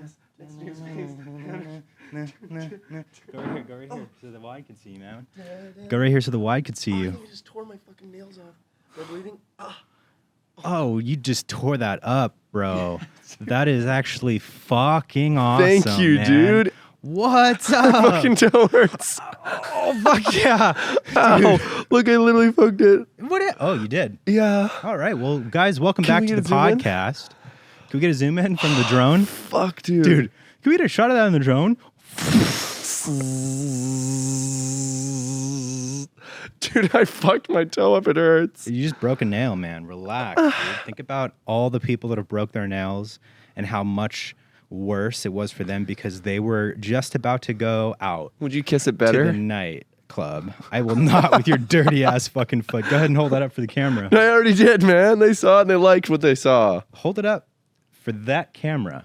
ass. Excuse me. Go right here, so the wide can see you, man. Go right here so the wide can see you. I think I just tore my fucking nails off. Am I bleeding? Oh, you just tore that up, bro. That is actually fucking awesome. Thank you, man. dude. What's My up? fucking toe hurts. Oh, fuck yeah. Ow. Look, I literally fucked it. Oh, you did? Yeah. All right. Well, guys, welcome Can back we to get the a zoom in? podcast. Can we get a zoom in from the drone? Fuck, dude. Dude, can we get a shot of that on the drone? Dude, I fucked my toe up. It hurts. You just broke a nail, man. Relax, dude. Think about all the people that have broke their nails and how much worse it was for them because they were just about to go out. Would you kiss it To better? the night club. I will not with your dirty ass fucking foot. Go ahead and hold that up for the camera. I already did, man. They saw it and they liked what they saw. Hold it up for that camera.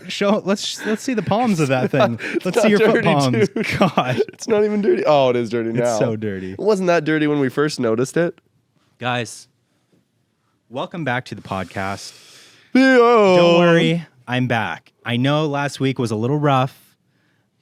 Show. Let's see the palms of that thing. Let's see your foot dirty, palms. dude. God, It's not even dirty. Oh, it is dirty now. it's so dirty. It wasn't that dirty when we first noticed it. Guys, welcome back to the podcast. Don't Don't worry, I'm back. I know last week was a little rough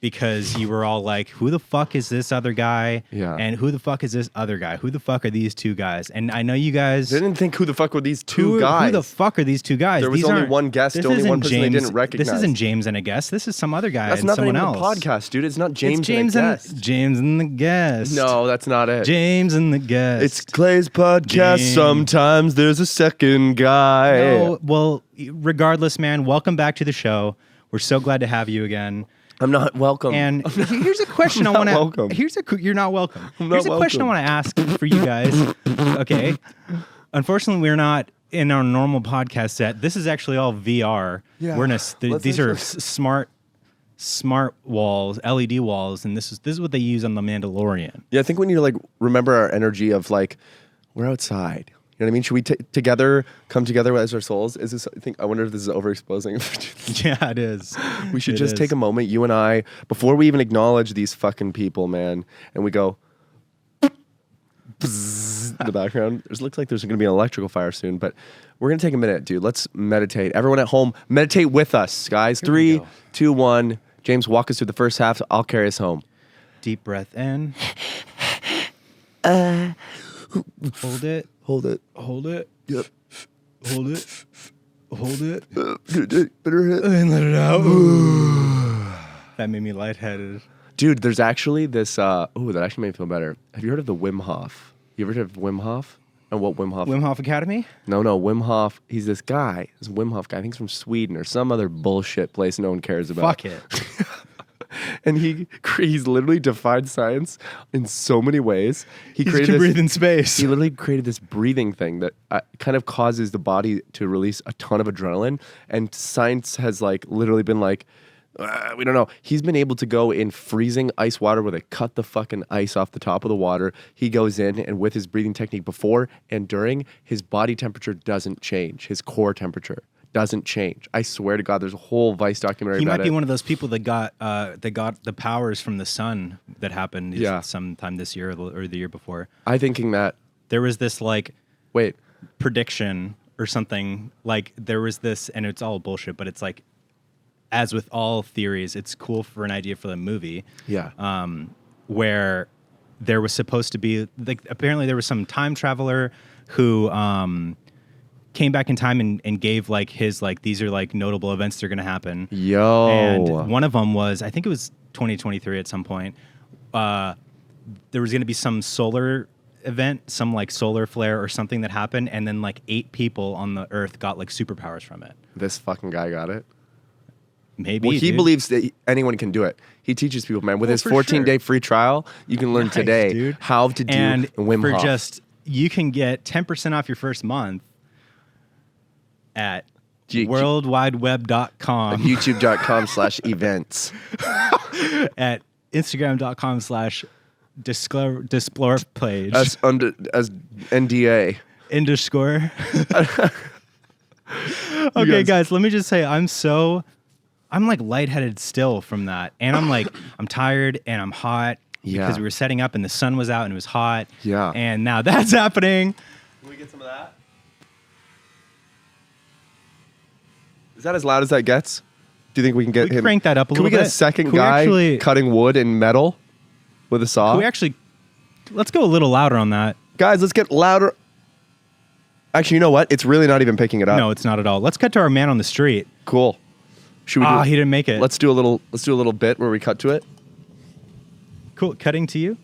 because you were all like, who the fuck is this other guy? Yeah. And who the fuck is this other guy? Who the fuck are these two guys? And I know you guys... They didn't think who the fuck were these two guys. Who the fuck are these two guys? There was These only aren't- one guest, this only isn't one person they James- didn't recognize. This isn't James and a guest. This is some other guy That's and not the someone name else. of the podcast, dude. It's not James, It's James and a and guest. James and the guest. No, that's not it. James and the guest. It's Clay's podcast. James. Sometimes there's a second guy. No, well, regardless, man, welcome back to the show. We're so glad to have you again. I'm not welcome. And here's a question I want to. welcome. You're not welcome. I'm Here's not a question I welcome. want to ask for you guys. Okay. Unfortunately, we're not in our normal podcast set. This is actually all VR. Yeah. We're in Let's these are actually- smart walls, LED walls, and this is what they use on The Mandalorian. Yeah, I think we need to like remember our energy of like we're outside. You know what I mean? Should we together come together as our souls? Is this? I wonder if this is overexposing. Yeah, it is. We should It just is. take a moment, you and I, before we even acknowledge these fucking people, man, and we go in the background. It looks like there's going to be an electrical fire soon, but we're going to take a minute, dude. Let's meditate. Everyone at home, meditate with us, guys. Here we 3, go. 2, 1. James, walk us through the first half. I'll carry us home. Deep breath in. Hold it. Hold it. Hold it. Yep. Hold it. Hold it. Better hit. And let it out. That made me lightheaded. Dude, there's actually this. That actually made me feel better. Have you heard of the Wim Hof? You ever heard of Wim Hof? And what Wim Hof? Wim Hof Academy? No, Wim Hof. He's this guy. This Wim Hof guy. I think he's from Sweden or some other bullshit place no one cares about. Fuck it. And he's literally defied science in so many ways. He He's created to this. breathe in space. He literally created this breathing thing that kind of causes the body to release a ton of adrenaline. And science has like literally been like, we don't know. He's been able to go in freezing ice water where they cut the fucking ice off the top of the water. He goes in and with his breathing technique before and during, his body temperature doesn't change. His core temperature doesn't change. I swear to God, there's a whole Vice documentary He about might be it. one of those people that got the powers from the sun that happened Yeah. sometime this year or the year before. I'm thinking that, There was this like wait, prediction or something, like there was this, and it's all bullshit, but it's like, as with all theories, it's cool for an idea for the movie. yeah. Where there was supposed to be, like, apparently there was some time traveler who came back in time and gave like his, like, these are like notable events that are going to happen. Yo. And one of them was, I think it was 2023 at some point, there was going to be some solar event, some like solar flare or something that happened, and then like 8 people on the Earth got like superpowers from it. This fucking guy got it. Maybe. Well, he dude. believes that anyone can do it. He teaches people, man. With Well, his for 14-day free trial, you can learn Nice, today dude. how to do and Wim for Hof. just, you can get 10% off your first month at worldwideweb.com, YouTube.com/events. at Instagram.com/displore page As NDA. underscore. Okay, guys- guys, let me just say, I'm like lightheaded still from that. And I'm tired and I'm hot Yeah. because we were setting up and the sun was out and it was hot. Yeah. And now that's happening. Can we get some of that? Is that as loud as that gets? Do you think we can get him? Crank that up a Can little bit. we get a second Can we guy actually- cutting wood and metal with a saw? Let's go a little louder on that. Guys, let's get louder. Actually, you know what? It's really not even picking it up. No, it's not at all. Let's cut to our man on the street. Cool. Should we He didn't make it. Let's do a little bit where we cut to it. Cool. Cutting to you.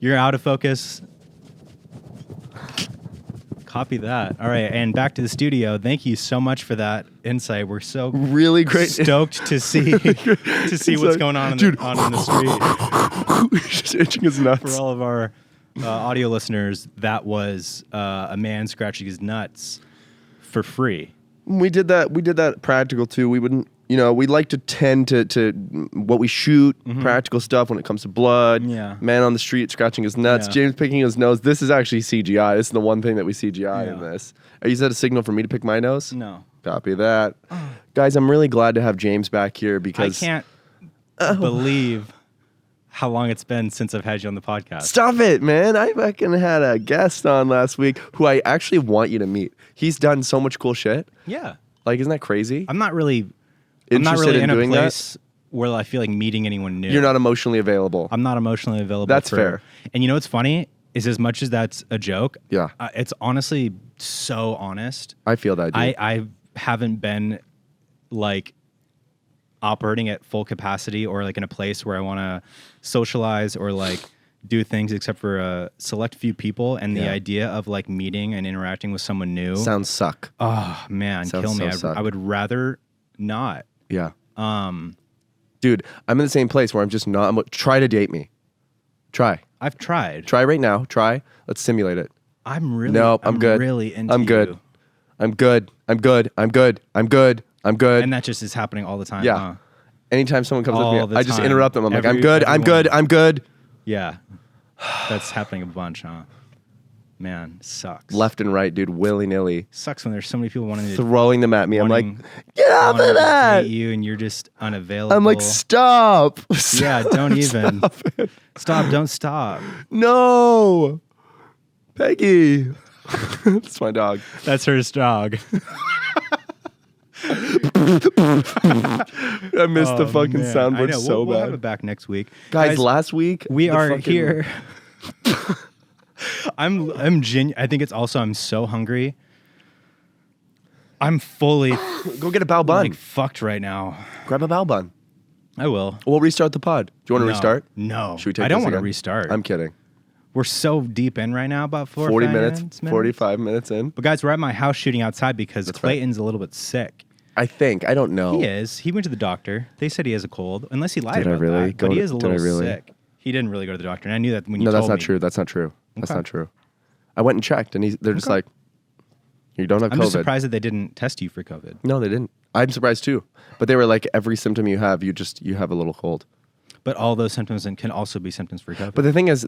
You're out of focus. Copy that. All right, and back to the studio. Thank you so much for that insight. We're so Really great. stoked to see what's going on in the street. Just itching his nuts. For all of our audio listeners, that was a man scratching his nuts for free. We did that practical too. We wouldn't, we like to tend to what we shoot, practical stuff when it comes to blood. Yeah. Man on the street scratching his nuts. Yeah. James picking his nose. This is actually CGI. This is the one thing that we CGI in this. Is that a signal for me to pick my nose? No. Copy that. Guys, I'm really glad to have James back here because I can't believe how long it's been since I've had you on the podcast. Stop it, man. I fucking had a guest on last week who I actually want you to meet. He's done so much cool shit. Yeah. Like, isn't that crazy? I'm not really Interested in a doing place where I feel like meeting anyone new. You're not emotionally available. I'm not emotionally available. That's fair. And you know what's funny is as much as that's a joke, Yeah. It's honestly so honest. I feel that, dude. I haven't been like operating at full capacity or like in a place where I want to socialize or like do things except for a select few people, and the idea of like meeting and interacting with someone new Sounds suck. Oh man, Sounds kill me. so suck. I would rather not. Yeah. Dude, I'm in the same place where I'm just not. Try to date me. Try. I've tried. Try right now. Try. Let's simulate it. I'm really. No, I'm good. Really into I'm good. you. I'm good. I'm good. I'm good. I'm good. I'm good. And that just is happening all the time. Yeah. Huh? Anytime someone comes All with me, the I just time. interrupt them. I'm like, I'm Every- good. I'm good. everyone. I'm good. Yeah. That's happening a bunch, huh? Man, sucks. Left and right, dude, willy nilly, Sucks when there's so many people wanting to throwing them at me. I'm like, wanting- get off wanting of to that. date you, and you're just unavailable. I'm like, stop. Yeah, don't even. Stop. Stop, don't stop. No, Peggy. That's my dog. That's her dog. I missed the fucking Man, I soundboard know. so we'll have bad. it back next week. Guys, last week we the are fucking- here. I'm I think it's also I'm so hungry. I'm fully Go get a bao bun. like fucked right now. Grab a bao bun. I will. We'll restart the pod. Do you want to No. restart? No. Should we take I don't this want to again? restart. I'm kidding. We're so deep in right now, about 40 minutes, minutes. 45 minutes in. But guys, we're at my house shooting outside because That's Clayton's a little bit sick. I think. I don't know. He is. He went to the doctor. They said he has a cold, unless he lied Did I about really? that. But he is a Did I little really? sick. He didn't really go to the doctor, and I knew that when you No, told that's not me. true. That's not true. That's Okay. not true. I went and checked, and they're just Okay. like, you don't have I'm COVID. just surprised that they didn't test you for COVID. No, they didn't. I'm surprised too. But they were like, every symptom you have, you have a little cold. But all those symptoms can also be symptoms for COVID. But the thing is,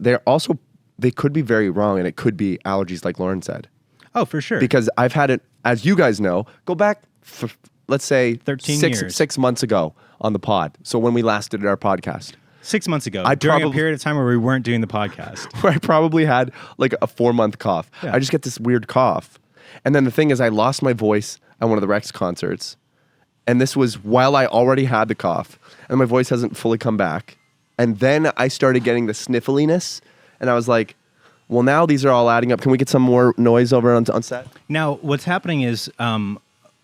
they could be very wrong, and it could be allergies, like Lauren said. oh, for sure. Because I've had it, as you guys know, go back, let's say 13 six years. 6 months ago on the pod. So when we last did our podcast, 6 months ago, I during a probably- period of time where we weren't doing the podcast. where I probably had like a 4-month cough. Yeah. I just get this weird cough. And then the thing is, I lost my voice at one of the Rex concerts. And this was while I already had the cough, and my voice hasn't fully come back. And then I started getting the sniffliness, and I was like, well, now these are all adding up. Can we get some more noise over on set? Now, what's happening is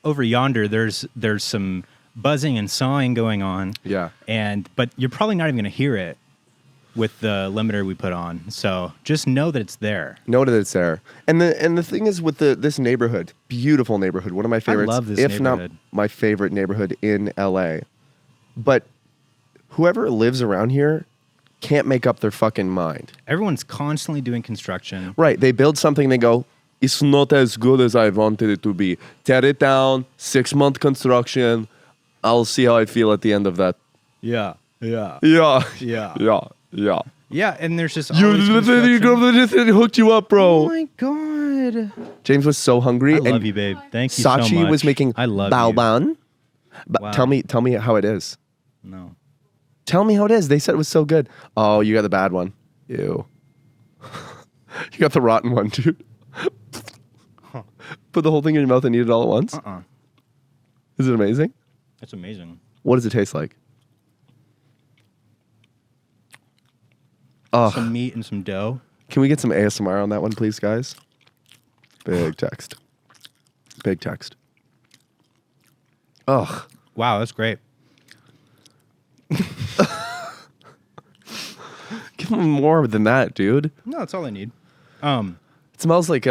over yonder, there's some buzzing and sawing going on. Yeah. But you're probably not even going to hear it with the limiter we put on. So just know that it's there. Know that it's there. And the thing is with this neighborhood, beautiful neighborhood, one of my favorites, love this if neighborhood. not my favorite neighborhood in LA. But whoever lives around here can't make up their fucking mind. Everyone's constantly doing construction. Right. They build something, they go, it's not as good as I wanted it to be. Tear it down, 6-month construction. I'll see how I feel at the end of that. Yeah. Yeah. Yeah. Yeah. Yeah, and there's just You always literally construction. hooked you up, bro. Oh my god. James was so hungry. I love and you, babe. Thank you so Sachi much. was making I love bao you. ban. Wow. Tell me how it is. No. Tell me how it is. They said it was so good. Oh, you got the bad one. Ew. You got the rotten one, dude. Put the whole thing in your mouth and eat it all at once. Is it amazing? That's amazing. What does it taste like? Oh, Some meat and some dough. can we get some ASMR on that one, please, guys? Big text. Big text. Ugh. Wow, that's great. Give them more than that, dude. No, that's all I need. It smells like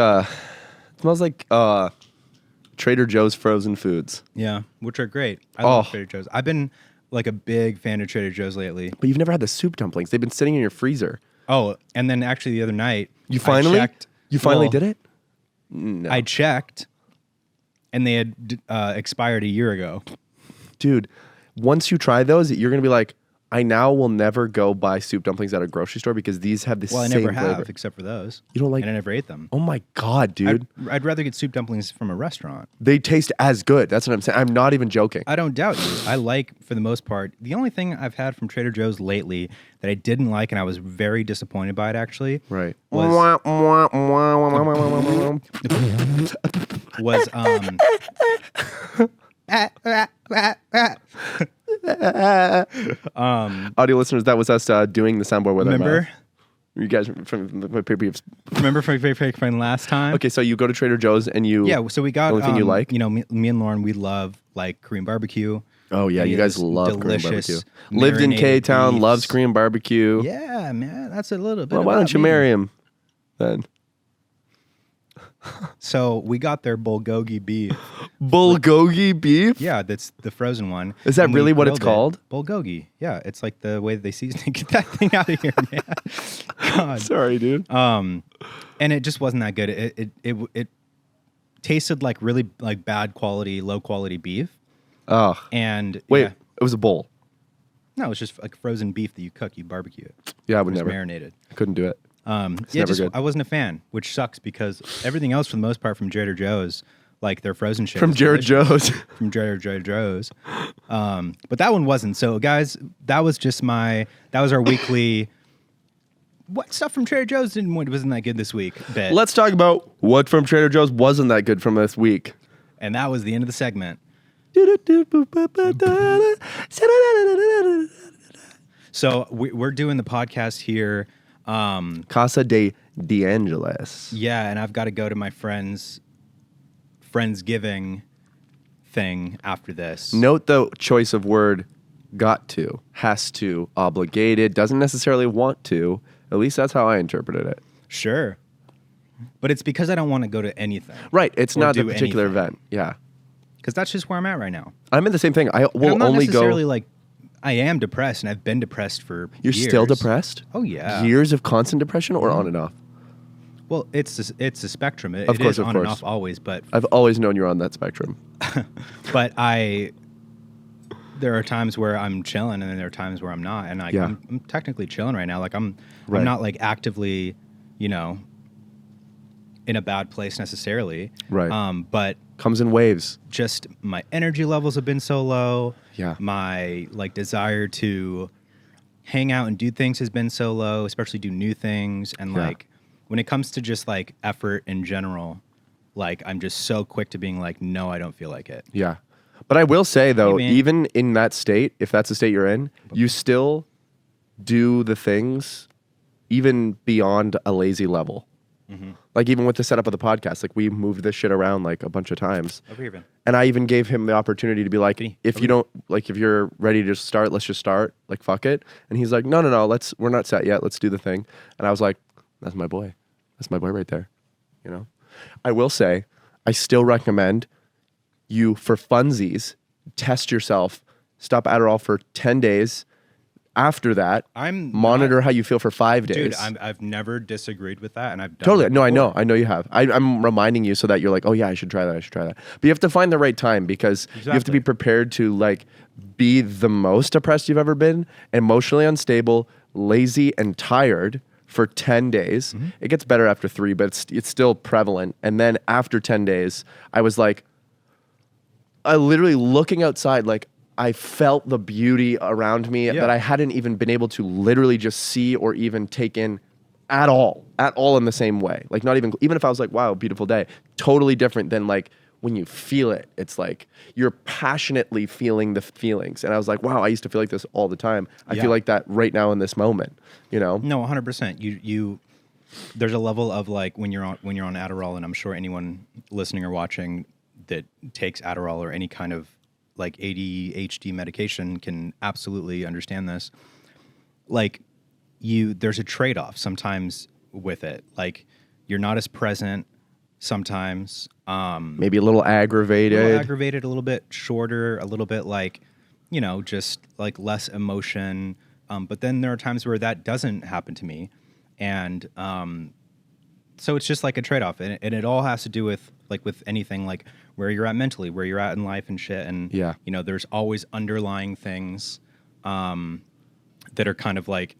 Trader Joe's frozen foods. Yeah, which are great. I love Trader Joe's. I've been like a big fan of Trader Joe's lately. But you've never had the soup dumplings. They've been sitting in your freezer. Oh, and then actually the other night, You finally well, did it? No. I checked, and they had expired a year ago. Dude, once you try those, you're going to be like, I now will never go buy soup dumplings at a grocery store because these have the Well, I same never have, flavor. except for those. You don't like... And I never ate them. Oh my God, dude. I'd rather get soup dumplings from a restaurant. They taste as good. That's what I'm saying. I'm not even joking. I don't doubt you. I like, for the most part, the only thing I've had from Trader Joe's lately that I didn't like, and I was very disappointed by it actually, Right. was Audio listeners, that was us doing the soundboard with our remember? mouth. You guys from my previous... Remember from last time? Okay, so you go to Trader Joe's and you... Yeah, so we got The only thing you like? You know, me and Lauren, we love like Korean barbecue. Oh yeah, Any you of guys this love Korean delicious barbecue. Lived in marinated K-Town, beefs. loves Korean barbecue. Yeah, man, that's a little bit. Well, why about don't you me. marry him then? So we got their bulgogi beef. Bulgogi beef? Yeah, that's the frozen one. Is that And we really what it's grilled it. called? Bulgogi. Yeah, it's like the way that they season it. Get that thing out of here, man. God. Sorry, dude. And it just wasn't that good. It tasted like really like bad quality, low quality beef. Oh. And Wait, yeah. it was a bowl. No, it's just like frozen beef that you cook, you barbecue it. Yeah, I would It's never. marinated. I couldn't do it. Yeah, never just good. I wasn't a fan, which sucks because everything else for the most part from Trader Joe's, like their frozen shit. From is Jared delicious. Joe's. From Trader Joe's. But that one wasn't. So guys, that was our weekly what stuff from Trader Joe's wasn't that good this week bit. Let's talk about what from Trader Joe's wasn't that good from this week. And that was the end of the segment. So we're doing the podcast here. Casa de Angeles. Yeah, and I've got to go to my Friendsgiving thing after this. Note the choice of word got to, has to, obligated, doesn't necessarily want to. At least that's how I interpreted it. Sure. But it's because I don't want to go to anything. Right. It's Or not the do particular anything. event. Yeah. Because that's just where I'm at right now. I'm in the same thing. I And will I'm not only necessarily go. like, I am depressed and I've been depressed for You're years. still depressed? Oh, yeah. Years of constant depression or on and off? Well, it's a spectrum. It Of course, is of on and course. off always, but I've always known you're on that spectrum. there are times where I'm chilling and then there are times where I'm not. And Yeah. I'm technically chilling right now. Like I'm Right. not like actively, in a bad place necessarily. Right. But Comes in waves. just my energy levels have been so low. Yeah. My like desire to hang out and do things has been so low, especially do new things. And Yeah. like when it comes to just like effort in general, like I'm just so quick to being like, no, I don't feel like it. Yeah. But I will say, though, Hey, man. even in that state, if that's the state you're in, you still do the things even beyond a lazy level. Mm-hmm. Like even with the setup of the podcast, like we moved this shit around like a bunch of times. Over here, Ben. And I even gave him the opportunity to be like, Kenny, if over you don't, like if you're ready to just start, let's just start. Like, fuck it. And he's like, no, we're not set yet. Let's do the thing. And I was like, that's my boy. That's my boy right there. I will say, I still recommend you, for funsies, test yourself, stop Adderall for 10 days. After that, monitor how you feel for 5 days. Dude, I've never disagreed with that, and I've done Totally. it No, I before. know you have. I'm reminding you so that you're like, oh yeah, I should try that. But you have to find the right time because you have to be Exactly. prepared to like be the most depressed you've ever been, emotionally unstable, lazy, and tired for 10 days. Mm-hmm. It gets better after 3, but it's still prevalent. And then after 10 days, I was like, I literally looking outside, like I felt the beauty around me that I hadn't even been able to literally just see or even take in at all in the same way. Like not even if I was like, wow, beautiful day, totally different than like when you feel it, it's like you're passionately feeling the feelings. And I was like, wow, I used to feel like this all the time. I feel like that right now in this moment, you know? No, 100%. There's a level of like when you're on Adderall, and I'm sure anyone listening or watching that takes Adderall or any kind of like ADHD medication can absolutely understand this. Like there's a trade-off sometimes with it. Like you're not as present sometimes. Maybe a little aggravated. A little bit shorter, a little bit like, just like less emotion. But then there are times where that doesn't happen to me. And so it's just like a trade-off. And it all has to do with anything, like where you're at mentally, where you're at in life and shit. And, there's always underlying things that are kind of like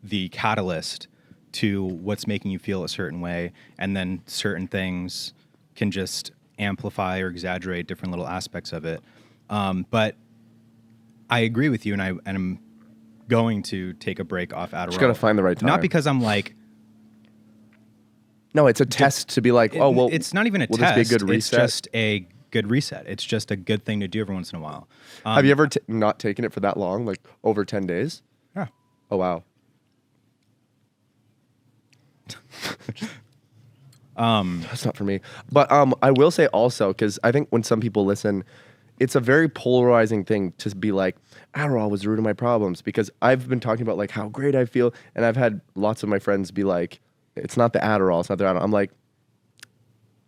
the catalyst to what's making you feel a certain way. And then certain things can just amplify or exaggerate different little aspects of it. But I agree with you, and I'm going to take a break off Adderall. Just got to find the right time. Not because I'm like... No, it's a test to be like, it's not even a test. This be a good reset? It's just a good reset. It's just a good thing to do every once in a while. Have you ever not taken it for that long, like over 10 days? Yeah. Oh, wow. That's not for me. But I will say also, because I think when some people listen, it's a very polarizing thing to be like, Adderall was the root of my problems, because I've been talking about like how great I feel, and I've had lots of my friends be like, it's not the Adderall, it's not the Adderall. I'm like,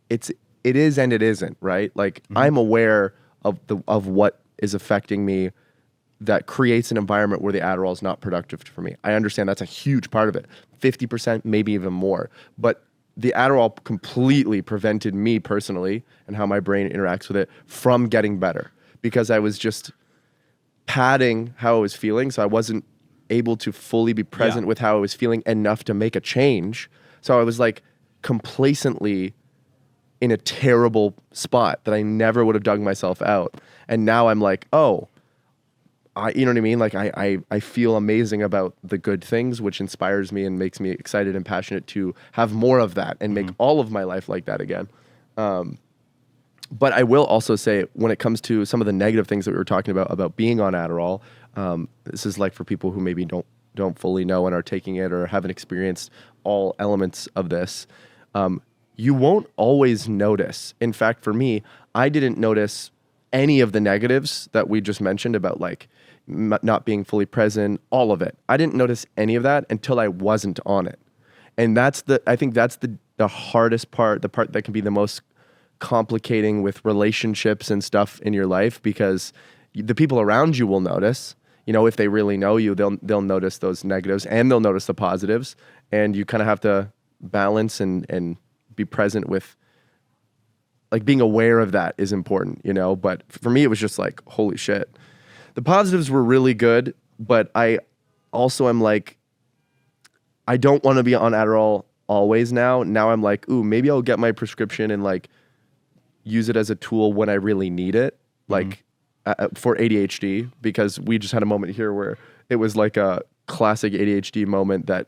it is and it isn't, right? Like I'm aware of what is affecting me that creates an environment where the Adderall is not productive for me. I understand that's a huge part of it, 50%, maybe even more. But the Adderall completely prevented me personally and how my brain interacts with it from getting better, because I was just padding how I was feeling. So I wasn't able to fully be present with how I was feeling enough to make a change. So I was like complacently in a terrible spot that I never would have dug myself out. And now I'm like, oh, you know what I mean? Like I feel amazing about the good things, which inspires me and makes me excited and passionate to have more of that and make all of my life like that again. But I will also say, when it comes to some of the negative things that we were talking about being on Adderall, this is like for people who maybe don't fully know and are taking it or haven't experienced all elements of this. You won't always notice. In fact, for me, I didn't notice any of the negatives that we just mentioned about like not being fully present, all of it. I didn't notice any of that until I wasn't on it. And I think that's the hardest part, the part that can be the most complicating with relationships and stuff in your life, because the people around you will notice, if they really know you, they'll notice those negatives and they'll notice the positives. And you kind of have to balance and be present with, like, being aware of that is important, But for me, it was just like, holy shit. The positives were really good, but I also am like, I don't want to be on Adderall always now. Now I'm like, ooh, maybe I'll get my prescription and like use it as a tool when I really need it, like for ADHD, because we just had a moment here where it was like a classic ADHD moment that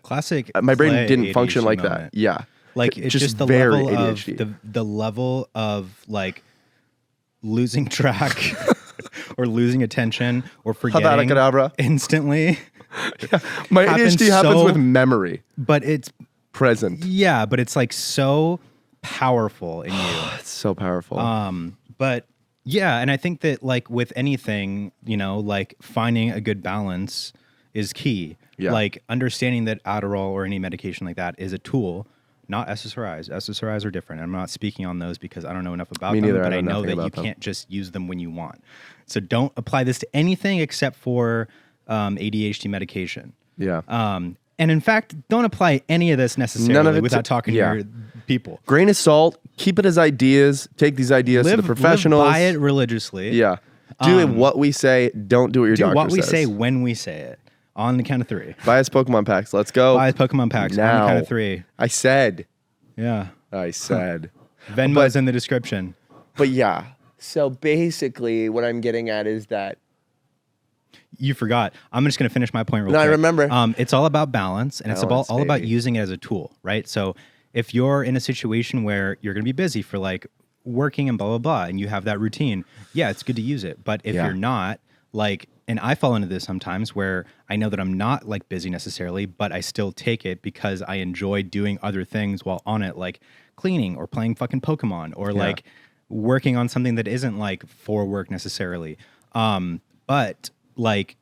my brain didn't ADHD function like moment. that. Yeah. Like it's just the very level ADHD. of the level of like losing track or losing attention or forgetting Havana Kedavra. Instantly. Yeah. My ADHD happens with memory. But it's present. Yeah, but it's like so powerful in you. It's so powerful. But yeah, and I think that like with anything, like finding a good balance is key. Yeah. Like understanding that Adderall or any medication like that is a tool, not SSRIs. SSRIs are different. I'm not speaking on those because I don't know enough about them, but I know that you can't just use them when you want. So don't apply this to anything except for ADHD medication. Yeah. And in fact, don't apply any of this necessarily without talking to your people. Grain of salt. Keep it as ideas. Take these ideas to the professionals. Buy it religiously. Yeah. Do what we say. Don't do what your doctor says. Do what we say when we say it. On the count of 3. Buy us Pokemon packs. Let's go. Buy us Pokemon packs now. On the count of 3. I said. Yeah. I said. Venmo's in the description. But yeah. So basically what I'm getting at is that you forgot. I'm just going to finish my point real quick. I remember. It's all about balance, and it's all about using it as a tool, right? So if you're in a situation where you're going to be busy for like working and blah, blah, blah, and you have that routine, yeah, it's good to use it. But if you're not, like, and I fall into this sometimes where I know that I'm not like busy necessarily, but I still take it because I enjoy doing other things while on it, like cleaning or playing fucking Pokemon or like working on something that isn't like for work necessarily. But like,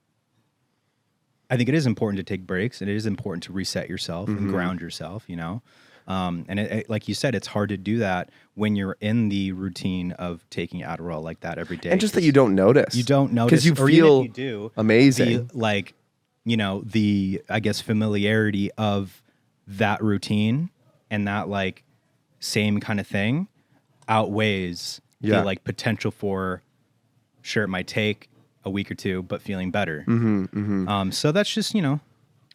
I think it is important to take breaks, and it is important to reset yourself and ground yourself, you know? And it, like you said, it's hard to do that when you're in the routine of taking Adderall like that every day. And just that you don't notice. You don't notice. Because you or feel even if you do, amazing. Like, you know, the, I guess, familiarity of that routine and that like same kind of thing outweighs the like potential for, sure, it might take a week or two, but feeling better. So that's just, you know,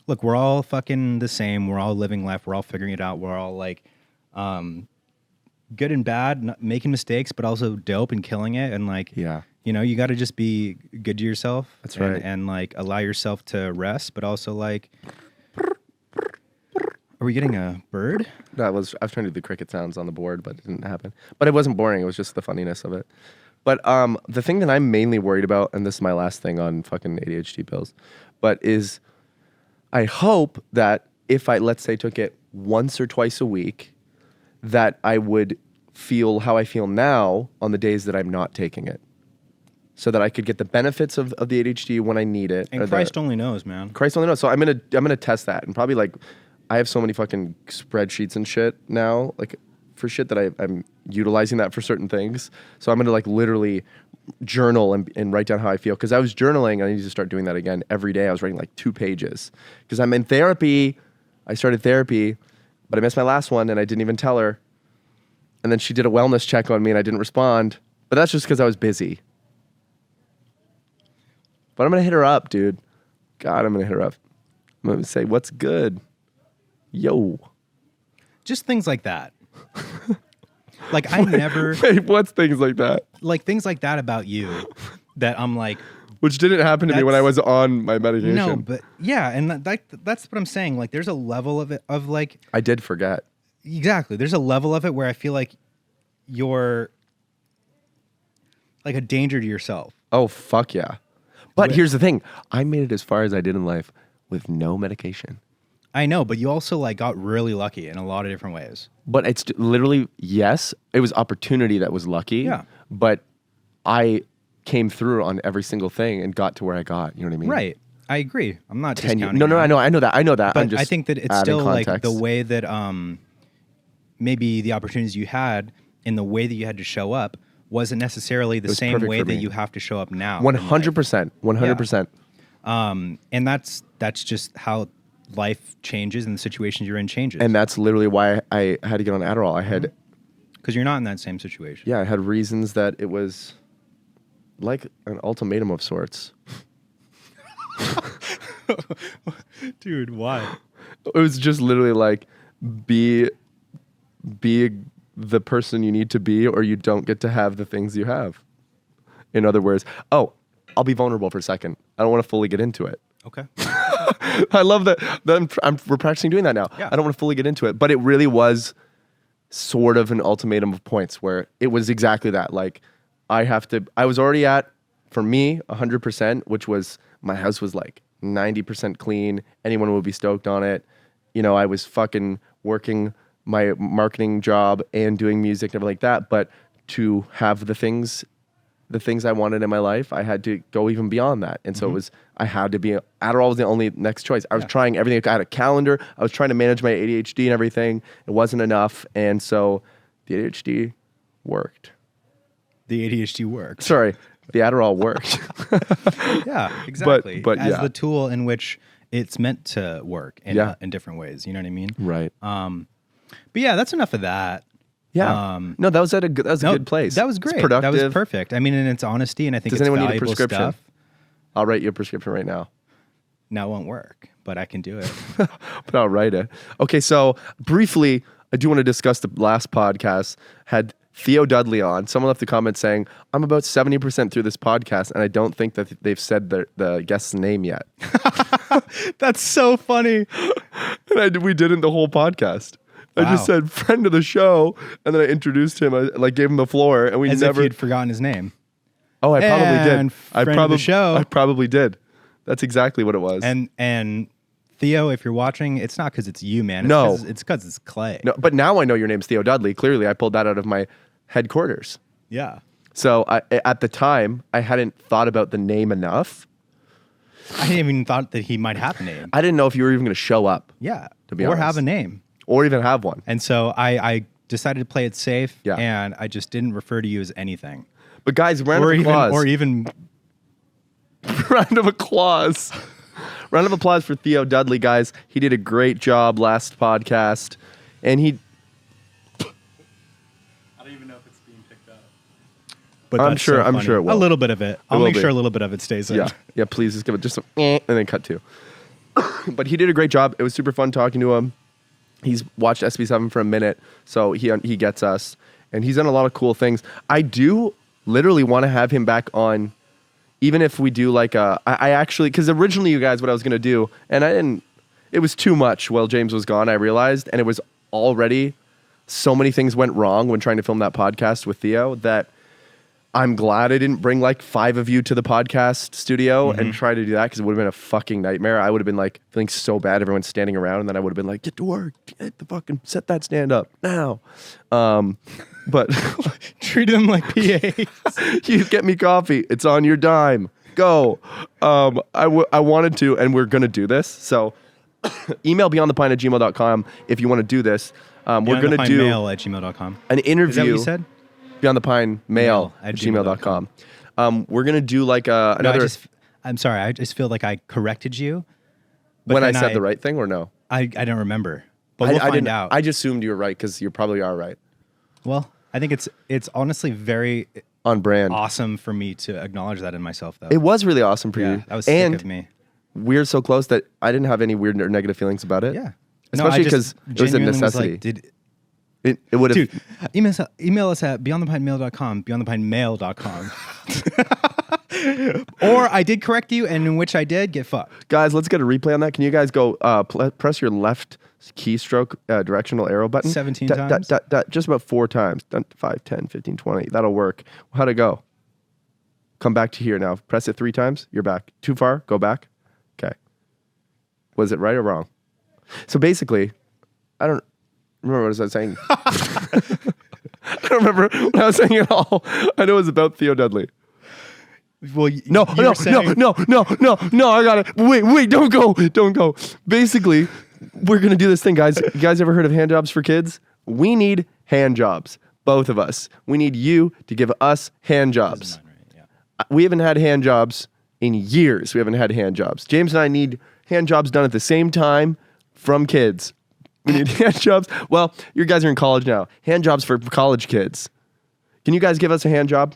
look, we're all fucking the same. We're all living life. We're all figuring it out. We're all like good and bad, making mistakes, but also dope and killing it. And like, you know, you got to just be good to yourself. That's right. And like allow yourself to rest, but also like, are we getting a bird? I was trying to do the cricket sounds on the board, but it didn't happen. But it wasn't boring. It was just the funniness of it. But the thing that I'm mainly worried about, and this is my last thing on fucking ADHD pills, but is I hope that if I, let's say, took it once or twice a week, that I would feel how I feel now on the days that I'm not taking it. So that I could get the benefits of the ADHD when I need it. And Christ only knows, man. Christ only knows. So I'm gonna test that, and probably like I have so many fucking spreadsheets and shit now, like for shit that I'm utilizing that for certain things. So I'm gonna like literally journal and write down how I feel, because I was journaling. I need to start doing that again every day. I was writing like 2 pages because I'm in therapy. I started therapy, but I missed my last one and I didn't even tell her. And then she did a wellness check on me and I didn't respond. But that's just because I was busy. But I'm gonna hit her up, dude. God, I'm gonna hit her up. I'm gonna say, what's good? Yo. Just things like that. Like I never. Wait, what's things like that? Like things like that about you that I'm like. Which didn't happen to me when I was on my medication. No, but yeah, and that's what I'm saying. Like there's a level of it, of like. I did forget. Exactly. There's a level of it where I feel like you're like a danger to yourself. Oh, fuck yeah. But here's the thing. I made it as far as I did in life with no medication. I know, but you also like got really lucky in a lot of different ways. But it's literally, yes, it was opportunity that was lucky. Yeah. But I came through on every single thing and got to where I got. You know what I mean? Right. I agree. I'm not discounting. No, I know that. But I think that it's still like the way that maybe the opportunities you had and the way that you had to show up wasn't necessarily the same way that you have to show up now. 100%. 100%. And that's just how life changes and the situations you're in changes. And that's literally why I had to get on Adderall. I had... Because you're not in that same situation. Yeah, I had reasons that it was like an ultimatum of sorts. Dude, why? It was just literally like, be the person you need to be, or you don't get to have the things you have. In other words, I'll be vulnerable for a second. I don't want to fully get into it. Okay. I love that. We're practicing doing that now. Yeah. I don't want to fully get into it, but it really was sort of an ultimatum of points where it was exactly that. Like, I was already at, for me, 100%, which was, my house was like 90% clean. Anyone would be stoked on it. You know, I was fucking working my marketing job and doing music and everything like that. But to have the things I wanted in my life, I had to go even beyond that. And so it was, I had to be, Adderall was the only next choice. I was trying everything. I had a calendar. I was trying to manage my ADHD and everything. It wasn't enough. And so the ADHD worked. The ADHD worked. Sorry, the Adderall worked. Yeah, exactly. But as the tool in which it's meant to work in different ways. You know what I mean? Right. But yeah, that's enough of that. Yeah. No, that was a good place. That was great. It's productive. That was perfect. I mean, and it's honesty, and I think Does it's anyone valuable need a prescription? stuff. I'll write you a prescription right now. Now it won't work, but I can do it. But I'll write it. Okay, so briefly, I do want to discuss the last podcast. Had Theo Dudley on. Someone left a comment saying, I'm about 70% through this podcast, and I don't think that they've said the guest's name yet. That's so funny. And we didn't the whole podcast. I just said friend of the show, and then I introduced him. I like gave him the floor, and we As never. if you'd forgotten his name. Oh, I probably And did. friend of the show. I probably did. That's exactly what it was. And Theo, if you're watching, it's not because it's you, man. No. It's because it's Clay. No, but now I know your name's Theo Dudley. Clearly, I pulled that out of my headquarters. Yeah. So at the time, I hadn't thought about the name enough. I didn't even thought that he might have a name. I didn't know if you were even going to show up. Yeah. To be or honest. have a name. Or even have one. And so I decided to play it safe. Yeah. And I just didn't refer to you as anything. But guys, round of applause. Or even round of applause. Round of applause for Theo Dudley, guys. He did a great job last podcast. And he... I don't even know if it's being picked up. But I'm that's sure so I'm funny. sure it will. A little bit of it. I'll will make be. sure a little bit of it stays in. Yeah. Yeah, please just give it just some and then cut to. But he did a great job. It was super fun talking to him. He's watched SB7 for a minute, so he gets us. And he's done a lot of cool things. I do literally want to have him back on, even if we do like I actually, because originally you guys, what I was going to do, and I didn't, it was too much while James was gone, I realized, and it was already, so many things went wrong when trying to film that podcast with Theo that I'm glad I didn't bring like 5 of you to the podcast studio and try to do that, because it would have been a fucking nightmare. I would have been like feeling so bad, everyone's standing around, and then I would have been like, get to work, get the fucking, set that stand up now. But Treat them like PAs. you get me coffee, it's on your dime, go. I wanted to, and we're gonna do this, so email beyondthepine@gmail.com if you want to do this. We're gonna do mail@gmail.com. an interview. Is that what you said? Beyond the Pine mail at gmail.com. We're going to do like another. I'm sorry. I just feel like I corrected you. When I said the right thing or no? I don't remember. But we'll find out. I just assumed you were right because you probably are right. Well, I think it's honestly very On brand. awesome for me to acknowledge that in myself, though. It was really awesome for you. That was sick of me. We're so close that I didn't have any weird or negative feelings about it. Yeah. Especially because it was a genuinely necessity. It would have. Dude, email us at beyondthepinemail.com, beyondthepinemail.com. Or I did correct you, and in which I did, get fucked. Guys, let's get a replay on that. Can you guys go press your left keystroke directional arrow button? 17 times? Just about 4 times. 5, 10, 15, 20. That'll work. How'd it go? Come back to here now. Press it 3 times. You're back. Too far? Go back. Okay. Was it right or wrong? So basically, I don't remember what I was saying. I don't remember what I was saying at all. I know it was about Theo Dudley. Well, No, I got it. Wait, don't go. Basically, we're going to do this thing, guys. You guys ever heard of hand jobs for kids? We need hand jobs. Both of us. We need you to give us hand jobs. We haven't had hand jobs in years. We haven't had hand jobs. James and I need hand jobs done at the same time from kids. We need hand jobs. Well, you guys are in college now. Hand jobs for college kids. Can you guys give us a hand job?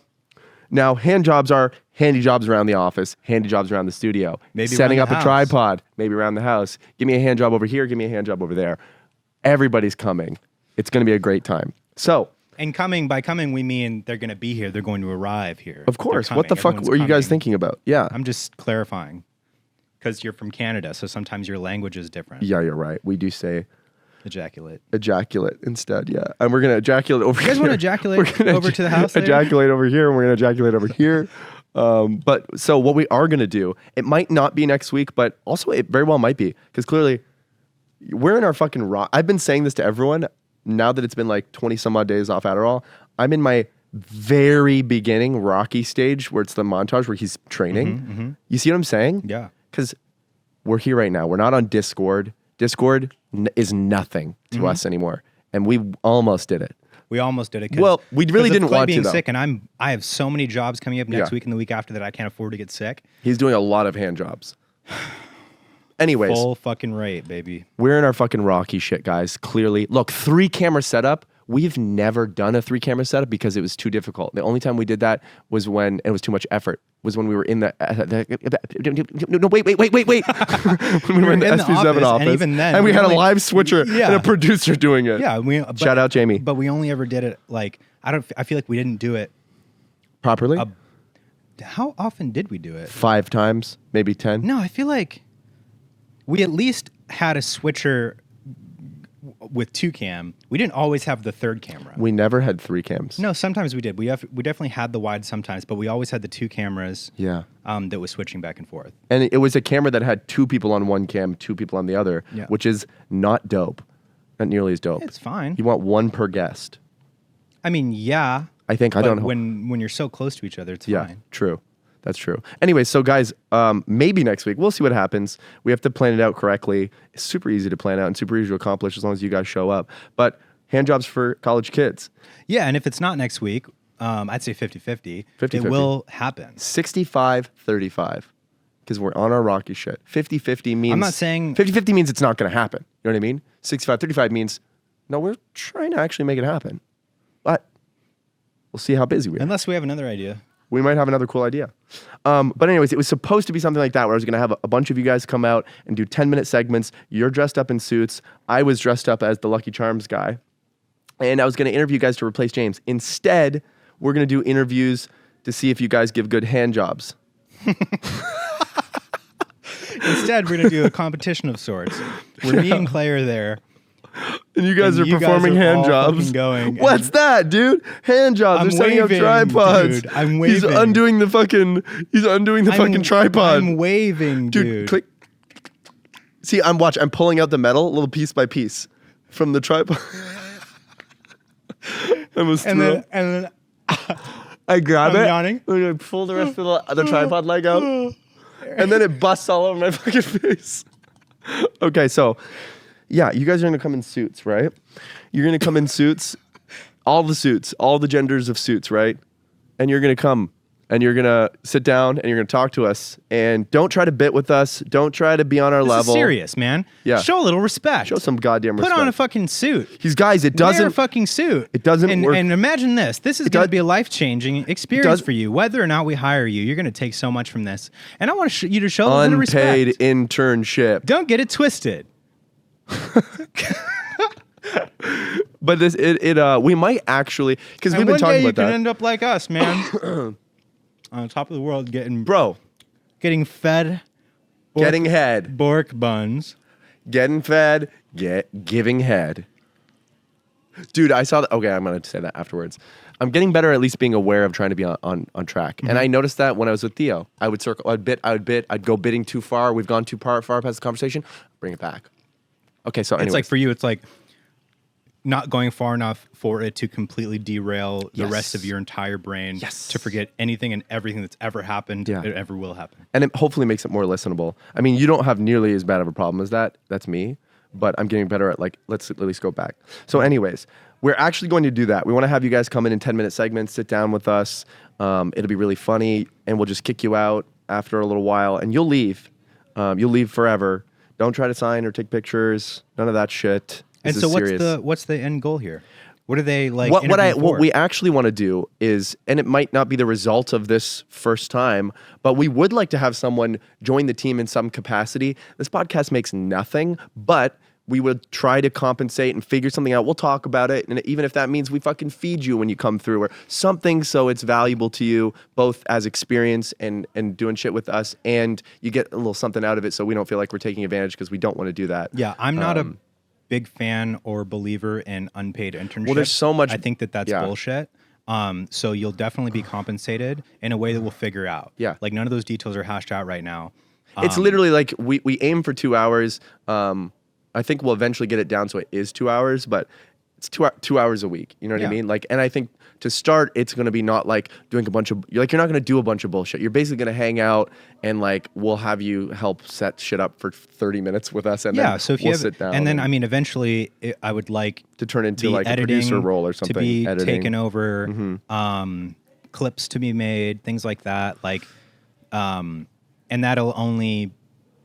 Now, hand jobs are handy jobs around the office, handy jobs around the studio, maybe setting up around the a house. tripod, maybe around the house. Give me a hand job over here. Give me a hand job over there. Everybody's coming. It's going to be a great time. So, and by coming, we mean they're going to be here. They're going to arrive here. of course. What the fuck were you guys thinking about? Yeah. I'm just clarifying. Because you're from Canada, so sometimes your language is different. Yeah, you're right. We do say Ejaculate instead, yeah. And we're going to ejaculate over here. You guys want to ejaculate over to the house later? Ejaculate over here, and we're going to ejaculate over here. But so what we are going to do, it might not be next week, but also it very well might be, because clearly we're in our fucking rock. I've been saying this to everyone now that it's been like 20 some odd days off Adderall. I'm in my very beginning Rocky stage where it's the montage where he's training. You see what I'm saying? Yeah. Because we're here right now. We're not on Discord. Discord is nothing to us anymore. And we almost did it. We almost did it. Well, we really didn't want to, being though. sick, and I have so many jobs coming up next Yeah. week and the week after that I can't afford to get sick. He's doing a lot of hand jobs. Anyways, Full fucking rate, baby. we're in our fucking Rocky shit, guys. Clearly. Look, 3-camera setup. We've never done a 3-camera setup because it was too difficult. The only time we did that was when it was too much effort. Was when we were in the no wait when we were in the SB7 office, and even then, and we had only, a live switcher and a producer doing it. Yeah, shout out Jamie. But we only ever did it like I feel like we didn't do it properly. How often did we do it? 5 times, maybe 10. No, I feel like we at least had a switcher with 2 cam. We didn't always have the third camera. We never had 3 cams. No, sometimes we did. We definitely had the wide sometimes, but we always had the 2 cameras. Yeah. That was switching back and forth. And it was a camera that had 2 people on one cam, 2 people on the other, which is not dope. Not nearly as dope. It's fine. You want 1 per guest. I mean, yeah. I think I don't know. When you're so close to each other, it's fine. True. That's true. Anyway, so guys, maybe next week we'll see what happens. We have to plan it out correctly. It's super easy to plan out and super easy to accomplish as long as you guys show up. But hand jobs for college kids. Yeah, and if it's not next week, I'd say 50-50. 50-50. It will happen. 65-35. Because we're on our Rocky shit. 50-50 means... I'm not saying... 50-50 means it's not going to happen. You know what I mean? 65-35 means, no, we're trying to actually make it happen. But we'll see how busy we are. Unless we have another idea. We might have another cool idea. But anyways, it was supposed to be something like that where I was going to have a bunch of you guys come out and do 10-minute segments. You're dressed up in suits. I was dressed up as the Lucky Charms guy. And I was going to interview you guys to replace James. Instead, we're going to do interviews to see if you guys give good hand jobs. Instead, we're going to do a competition of sorts where me and Clay are there. And you guys are performing hand jobs. What's that, dude? Hand jobs. They're setting up tripods. Dude, I'm waving. He's undoing the fucking tripod. I'm waving, dude. Click. See, I'm pulling out the metal little piece by piece from the tripod. And then I grab it. Yawning. I pull the rest of the tripod leg out. And then it busts all over my fucking face. Okay, so yeah, you guys are gonna come in suits, right? You're gonna come in suits, all the suits, all the genders of suits, right? And you're gonna come and you're gonna sit down and you're gonna talk to us. And don't try to bit with us. Don't try to be on our level. This is serious, man. Yeah. Show a little respect. Show some goddamn respect. Put on a fucking suit. Guys, it doesn't. Wear a fucking suit. It doesn't work. And imagine this. This is going to be a life-changing experience for you. Whether or not we hire you, you're going to take so much from this. And I want you to show a little respect. Unpaid internship. Don't get it twisted. But we might actually, because we've been talking about that. You can end up like us, man. On top of the world, getting fed, getting head, Bork buns, getting fed, giving head. Dude, I saw that. Okay, I'm gonna say that afterwards. I'm getting better at least being aware of trying to be on track. Mm-hmm. And I noticed that when I was with Theo, I would circle, I'd go bidding too far. We've gone too far past the conversation. Bring it back. Okay, so anyways. It's like for you, it's like not going far enough for it to completely derail the rest of your entire brain to forget anything and everything that's ever happened, it ever will happen. And it hopefully makes it more listenable. I mean, you don't have nearly as bad of a problem as that. That's me. But I'm getting better at let's at least go back. So anyways, we're actually going to do that. We want to have you guys come in 10-minute segments, sit down with us. It'll be really funny, and we'll just kick you out after a little while, and you'll leave. You'll leave forever. Don't try to sign or take pictures. None of that shit. And so what's the end goal here? What are they like? What we actually want to do is, and it might not be the result of this first time, but we would like to have someone join the team in some capacity. This podcast makes nothing, but we would try to compensate and figure something out. We'll talk about it, and even if that means we fucking feed you when you come through or something, so it's valuable to you both as experience and doing shit with us, and you get a little something out of it, so we don't feel like we're taking advantage because we don't want to do that. Yeah, I'm not a big fan or believer in unpaid internships. Well, there's so much. I think that's bullshit. So you'll definitely be compensated in a way that we'll figure out. Yeah. Like none of those details are hashed out right now. It's literally like we aim for 2 hours. I think we'll eventually get it down so it is 2 hours, but it's 2 hours a week. You know what I mean? Like, and I think to start, it's going to be not like doing a bunch of, you're not going to do a bunch of bullshit. You're basically going to hang out and like, we'll have you help set shit up for 30 minutes with us. And then so if we'll you sit down. And then, I mean, eventually I would like to turn into like a producer role or something. To be taken over, clips to be made, things like that. Like, and that'll only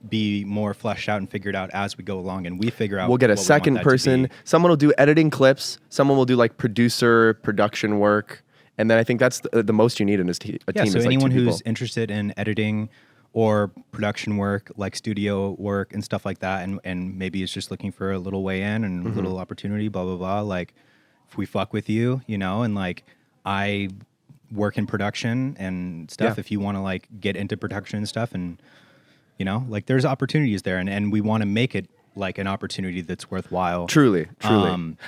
be more fleshed out and figured out as we go along, and we figure out. We'll get a second person. Someone will do editing clips. Someone will do like production work, and then I think that's the most you need in a team. So is anyone like 2 who's people. interested in editing or production work, like studio work and stuff like that, and maybe is just looking for a little way in and a little opportunity, blah blah blah. Like, if we fuck with you, and like I work in production and stuff. If you want to like get into production and stuff and. Like there's opportunities there and we want to make it like an opportunity that's worthwhile. Truly.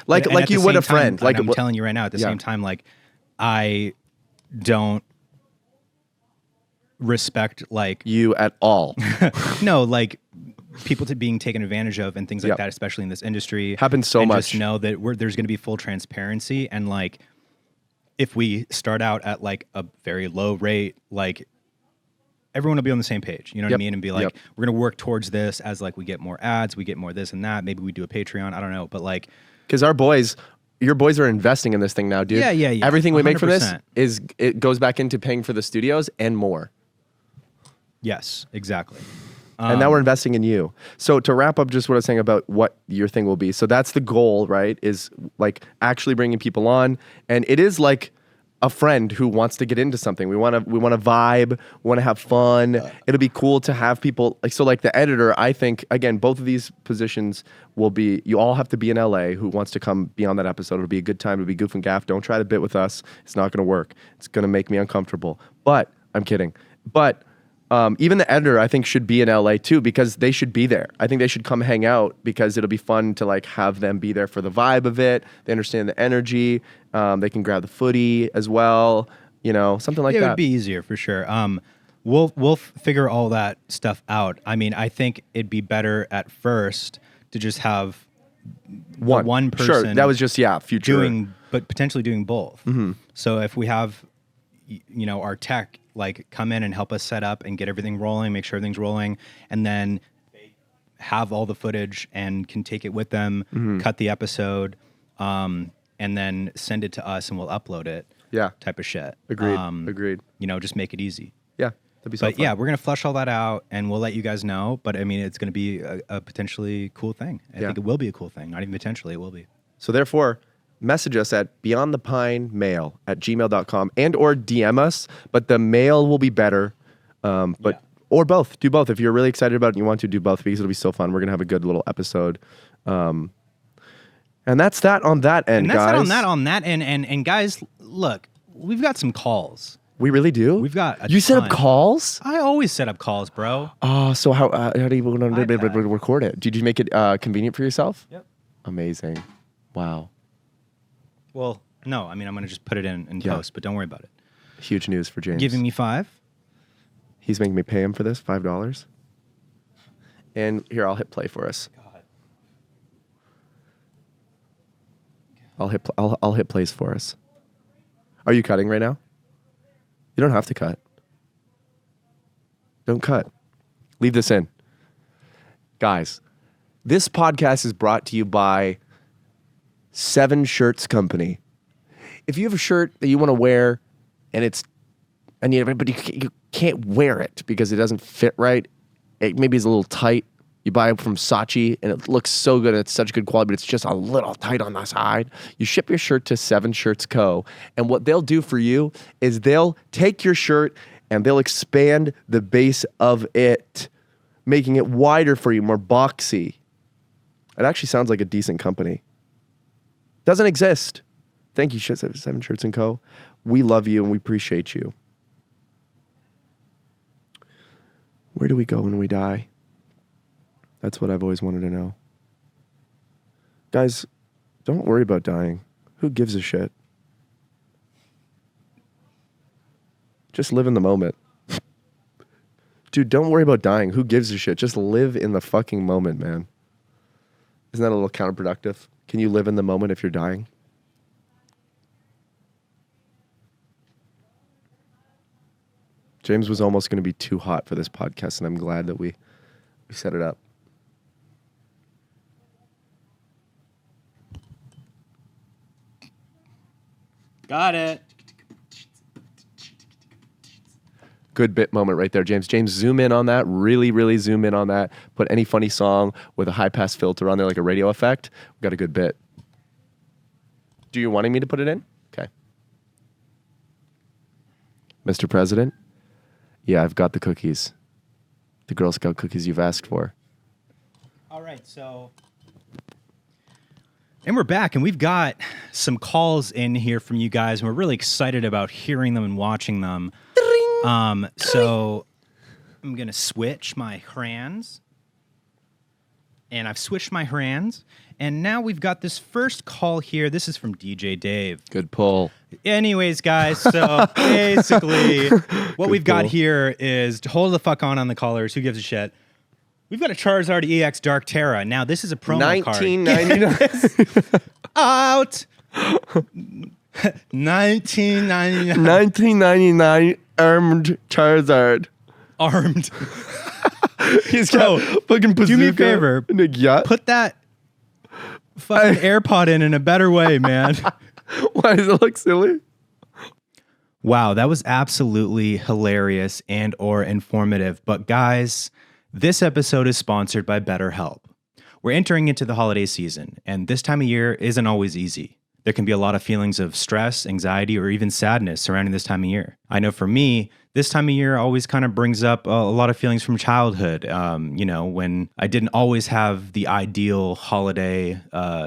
Like and at you the would same a friend. time, Like and I'm telling you right now, at the same time, like I don't respect like you at all. no, like people being taken advantage of and things like that, especially in this industry. Happens so and much. Just know that there's going to be full transparency, and like if we start out at like a very low rate, like everyone will be on the same page. You know what I mean? And be like, we're going to work towards this as like we get more ads, we get more this and that. Maybe we do a Patreon. I don't know, but like because your boys are investing in this thing now, dude. Yeah. Everything we make from this 100%. it goes back into paying for the studios and more. Yes, exactly. And now we're investing in you. So to wrap up just what I was saying about what your thing will be. So that's the goal, right? Is like actually bringing people on. And it is like a friend who wants to get into something. We want to vibe, we want to have fun. It'll be cool to have people like, so like the editor, I think, again, both of these positions will be, you all have to be in LA who wants to come be on that episode. It'll be a good time. It'll be goof and gaff. Don't try to bit with us. It's not going to work. It's going to make me uncomfortable. But I'm kidding. But even the editor, I think, should be in LA too, because they should be there. I think they should come hang out because it'll be fun to like have them be there for the vibe of it. They understand the energy. They can grab the footy as well. You know, something like that. It would be easier for sure. We'll figure all that stuff out. I mean, I think it'd be better at first to just have one person. Sure, that was just future but potentially doing both. Mm-hmm. So if we have, you know, our tech like come in and help us set up and get everything rolling, make sure everything's rolling, and then have all the footage and can take it with them, cut the episode, and then send it to us and we'll upload it. Yeah. Type of shit. Agreed. You know, just make it easy. Yeah. That'd be so But fun. yeah, we're going to flush all that out and we'll let you guys know. But I mean, it's going to be a potentially cool thing. I think it will be a cool thing. Not even potentially, it will be. So therefore, message us at beyondthepinemail@gmail.com and or DM us, but the mail will be better. Or both. Do both. If you're really excited about it and you want to, do both because it'll be so fun. We're going to have a good little episode. And that's that on that end, and that's guys. that on that end. And guys, look, we've got some calls. We really do? We've got You set up calls? I always set up calls, bro. Oh, so how do you record it? Did you make it convenient for yourself? Yep. Amazing. Wow. Well, no, I mean, I'm going to just put it in post, but don't worry about it. Huge news for James. Giving me $5. He's making me pay him for this, $5. And here, I'll hit play for us. God. I'll hit plays for us. Are you cutting right now? You don't have to cut. Don't cut. Leave this in. Guys, this podcast is brought to you by 7 Shirts Company. If you have a shirt that you want to wear but you can't wear it because it doesn't fit right, maybe it's a little tight. You buy it from Saatchi and it looks so good. It's such good quality, but it's just a little tight on the side. You ship your shirt to 7 Shirts Co. And what they'll do for you is they'll take your shirt and they'll expand the base of it, making it wider for you, more boxy. It actually sounds like a decent company. Doesn't exist. Thank you, 7 Shirts & Co. We love you and we appreciate you. Where do we go when we die? That's what I've always wanted to know. Guys, don't worry about dying. Who gives a shit? Just live in the moment. Dude, don't worry about dying. Who gives a shit? Just live in the fucking moment, man. Isn't that a little counterproductive? Can you live in the moment if you're dying? James was almost going to be too hot for this podcast, and I'm glad that we set it up. Got it. Good bit moment right there, James. James, zoom in on that. Really, really zoom in on that. Put any funny song with a high-pass filter on there like a radio effect. We've got a good bit. Do you wanting me to put it in? Okay. Mr. President? Yeah, I've got the cookies. The Girl Scout cookies you've asked for. All right, so... And we're back, and we've got some calls in here from you guys, and we're really excited about hearing them and watching them. So I'm going to switch my hands, and I've switched my hands. And now we've got this first call here. This is from DJ Dave. Good pull. Anyways, guys, so basically what we've got pull. here is to hold the fuck on the callers. Who gives a shit? We've got a Charizard EX Dark Terra. Now, this is a promo card. $19.99. Out. 19.99. $19.99 armed Charizard. Armed. He's got fucking bazooka. Do me a favor. And a yacht. Put that fucking AirPod in a better way, man. Why does it look silly? Wow, that was absolutely hilarious and or informative. But guys, this episode is sponsored by BetterHelp. We're entering into the holiday season, and this time of year isn't always easy. There can be a lot of feelings of stress, anxiety, or even sadness surrounding this time of year. I know for me, this time of year always kind of brings up a lot of feelings from childhood, when I didn't always have the ideal holiday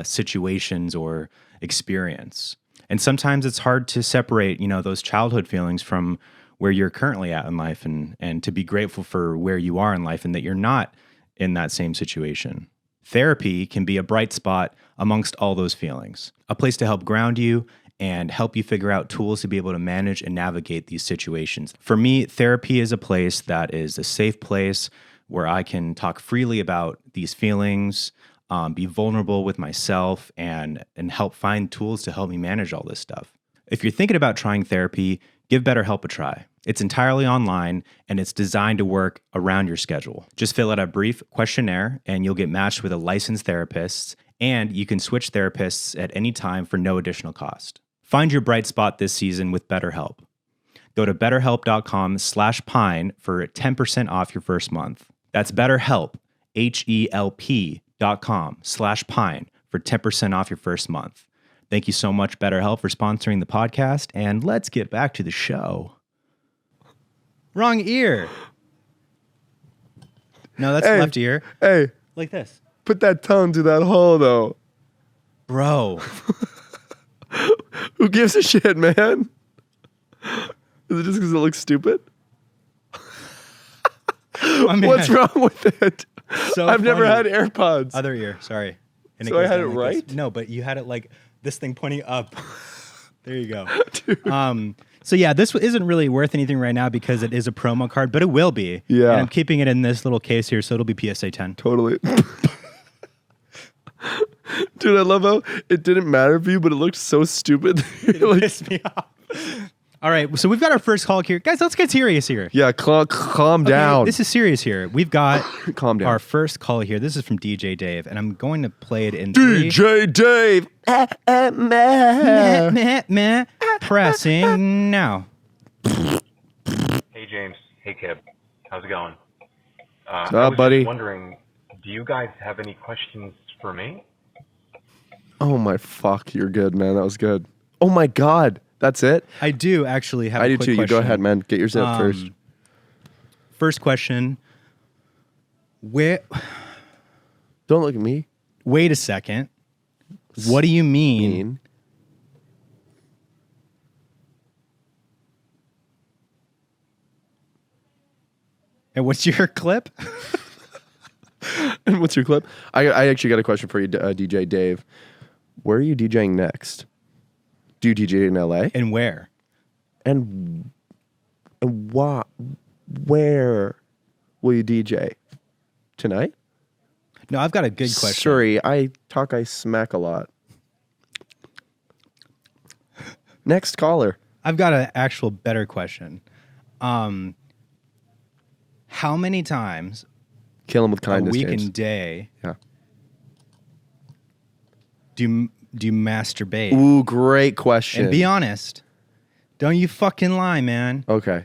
situations or experience. And sometimes it's hard to separate, those childhood feelings from where you're currently at in life and to be grateful for where you are in life and that you're not in that same situation. Therapy can be a bright spot amongst all those feelings, a place to help ground you and help you figure out tools to be able to manage and navigate these situations. For me, therapy is a place that is a safe place where I can talk freely about these feelings, be vulnerable with myself, and help find tools to help me manage all this stuff. If you're thinking about trying therapy, give BetterHelp a try. It's entirely online, and it's designed to work around your schedule. Just fill out a brief questionnaire, and you'll get matched with a licensed therapist, and you can switch therapists at any time for no additional cost. Find your bright spot this season with BetterHelp. Go to betterhelp.com/pine for 10% off your first month. That's BetterHelp, HELP.com/pine for 10% off your first month. Thank you so much, BetterHelp, for sponsoring the podcast, and let's get back to the show. Wrong ear. No, that's left ear. Hey, Like this. put that tongue to that hole, though. Bro. Who gives a shit, man? Is it just because it looks stupid? What's wrong with it? So I've never funny. had AirPods. Other ear, sorry. And So I goes had down it like right? this. No, but you had it like this thing pointing up. There you go. Dude. So yeah, this isn't really worth anything right now because it is a promo card, but it will be. Yeah. And I'm keeping it in this little case here, so it'll be PSA 10. Totally. Dude, I love how it didn't matter for you, but it looked so stupid. It Like, pissed me off. All right, so we've got our first call here. Guys, let's get serious here. yeah, calm Okay, down. this is serious here. We've got Calm down. our first call here. This is from DJ Dave, and I'm going to play it in three. DJ Dave. Meh, meh, meh. Pressing now. Hey James, hey Kib, how's it going? What's I up, was buddy? just wondering, do you guys have any questions for me? Oh my fuck, you're good, man. That was good. Oh my god, that's it. I do actually have I a do quick too. You go question. ahead, man. Get yours up first. First question. Where? Don't look at me. Wait a second. What do you mean? Mean. And what's your clip? And what's your clip? I actually got a question for you, DJ Dave. Where are you DJing next? Do you DJ in LA? And where? And what? Where will you DJ tonight? No, I've got a good question. Sorry, I smack a lot. Next caller. I've got an actual better question. How many times Kill him with a kindness. week James. and day Yeah. do you masturbate? Ooh, great question. And be honest. Don't you fucking lie, man. Okay.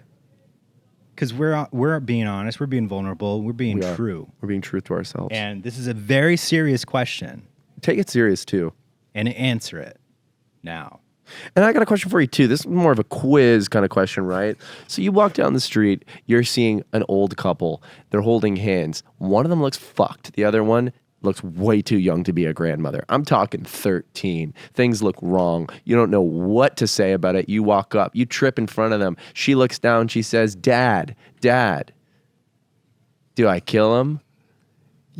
Because we're being honest. We're being vulnerable. We're being We are. true. We're being true to ourselves. And this is a very serious question. Take it serious too. And answer it now. And I got a question for you too. This is more of a quiz kind of question, right? So you walk down the street, you're seeing an old couple. They're holding hands. One of them looks fucked. The other one looks way too young to be a grandmother. I'm talking 13. Things look wrong. You don't know what to say about it. You walk up, you trip in front of them. She looks down, she says, Dad, do I kill him?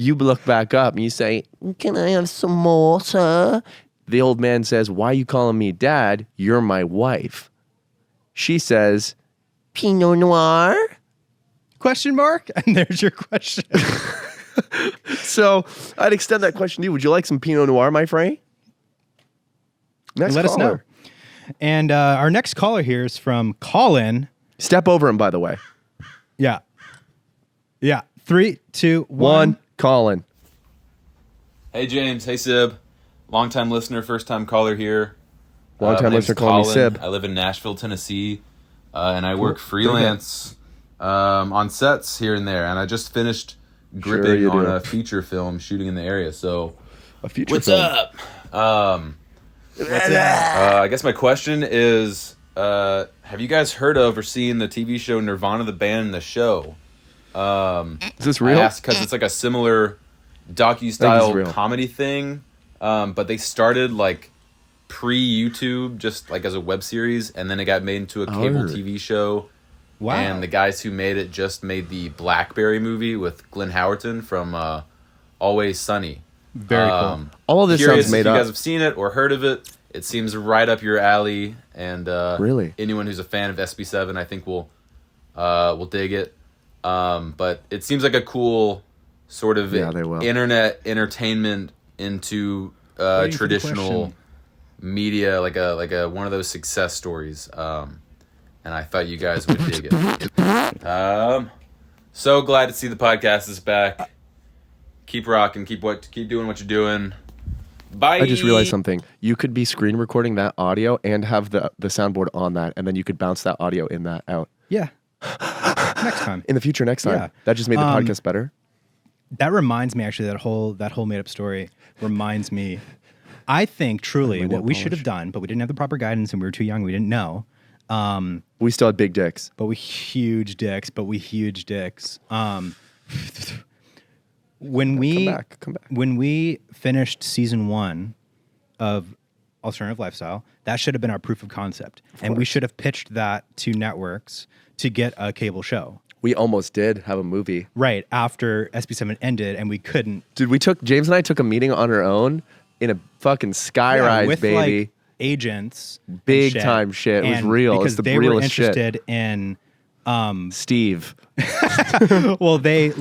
You look back up and you say, "Can I have some more, sir?" The old man says, "Why are you calling me dad? You're my wife." She says, "Pinot Noir?" Question mark? And there's your question. So I'd extend that question to you. Would you like some Pinot Noir, my friend? Next Let us know. caller. And our next caller here is from Colin. Step over him, by the way. Yeah. 3, 2, 1. One, Colin. Hey James, hey Sib. Long-time listener, first-time caller here. Long-time my name's listener calling me Colin. Sib. I live in Nashville, Tennessee, and I work freelance on sets here and there. And I just finished gripping on a feature film shooting in the area. So, A feature what's film. up? I guess my question is, have you guys heard of or seen the TV show Nirvana the Band, the show? Is this real? I asked because it's like a similar docu-style comedy thing, but they started like pre-YouTube, just like as a web series, and then it got made into a cable TV show. Wow. And the guys who made it just made the Blackberry movie with Glenn Howerton from Always Sunny. Very cool. All of this Curious sounds made if you up. guys have seen it or heard of it. It seems right up your alley, and Really? anyone who's a fan of SB7, I think will dig it. But it seems like a cool sort of Yeah, they will. internet entertainment into Waiting for the traditional question. media, like a one of those success stories. And I thought you guys would dig it. So glad to see the podcast is back. Keep rocking. Keep doing what you're doing. Bye. I just realized something. You could be screen recording that audio and have the soundboard on that, and then you could bounce that audio in that out. Yeah. Next time. In the future, next time. Yeah. That just made the podcast better. That reminds me, actually, that whole made up story reminds me. I think truly what we should have done, but we didn't have the proper guidance and we were too young. We didn't know. We still had big dicks. But we huge dicks. When we Come back. When we finished season 1 of Alternative Lifestyle, that should have been our proof of concept, and we should have pitched that to networks to get a cable show. We almost did have a movie. Right after SB7 ended, and we couldn't. Dude, James and I took a meeting on our own in a fucking skyrise, with baby. like agents, and Big time shit. It was And real. because It's the they were realest shit. interested in. Steve. Well, they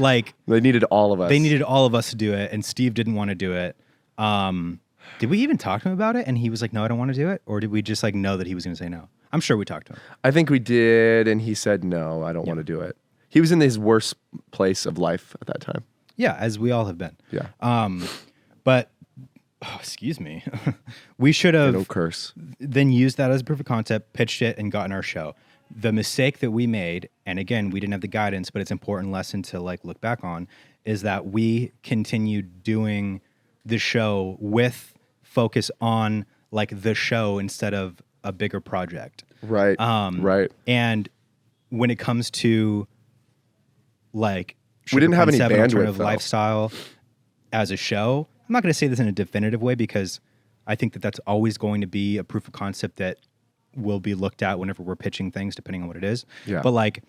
needed all of us. They needed all of us to do it, and Steve didn't want to do it. Did we even talk to him about it? And he was like, "No, I don't want to do it." Or did we just like know that he was going to say no? I'm sure we talked to him. I think we did, and he said, "No, I don't want to do it." He was in his worst place of life at that time. Yeah, as we all have been. Yeah. But excuse me, we should have No curse. then used that as a proof of concept, pitched it, and gotten our show. The mistake that we made, and again, we didn't have the guidance, but it's an important lesson to like look back on, is that we continued doing the show with focus on like the show instead of a bigger project. Right. Right. And when it comes to like We didn't have any 7 bandwidth, Alternative though. Lifestyle as a show, I'm not going to say this in a definitive way because I think that that's always going to be a proof of concept that will be looked at whenever we're pitching things, depending on what it is. Yeah. But like,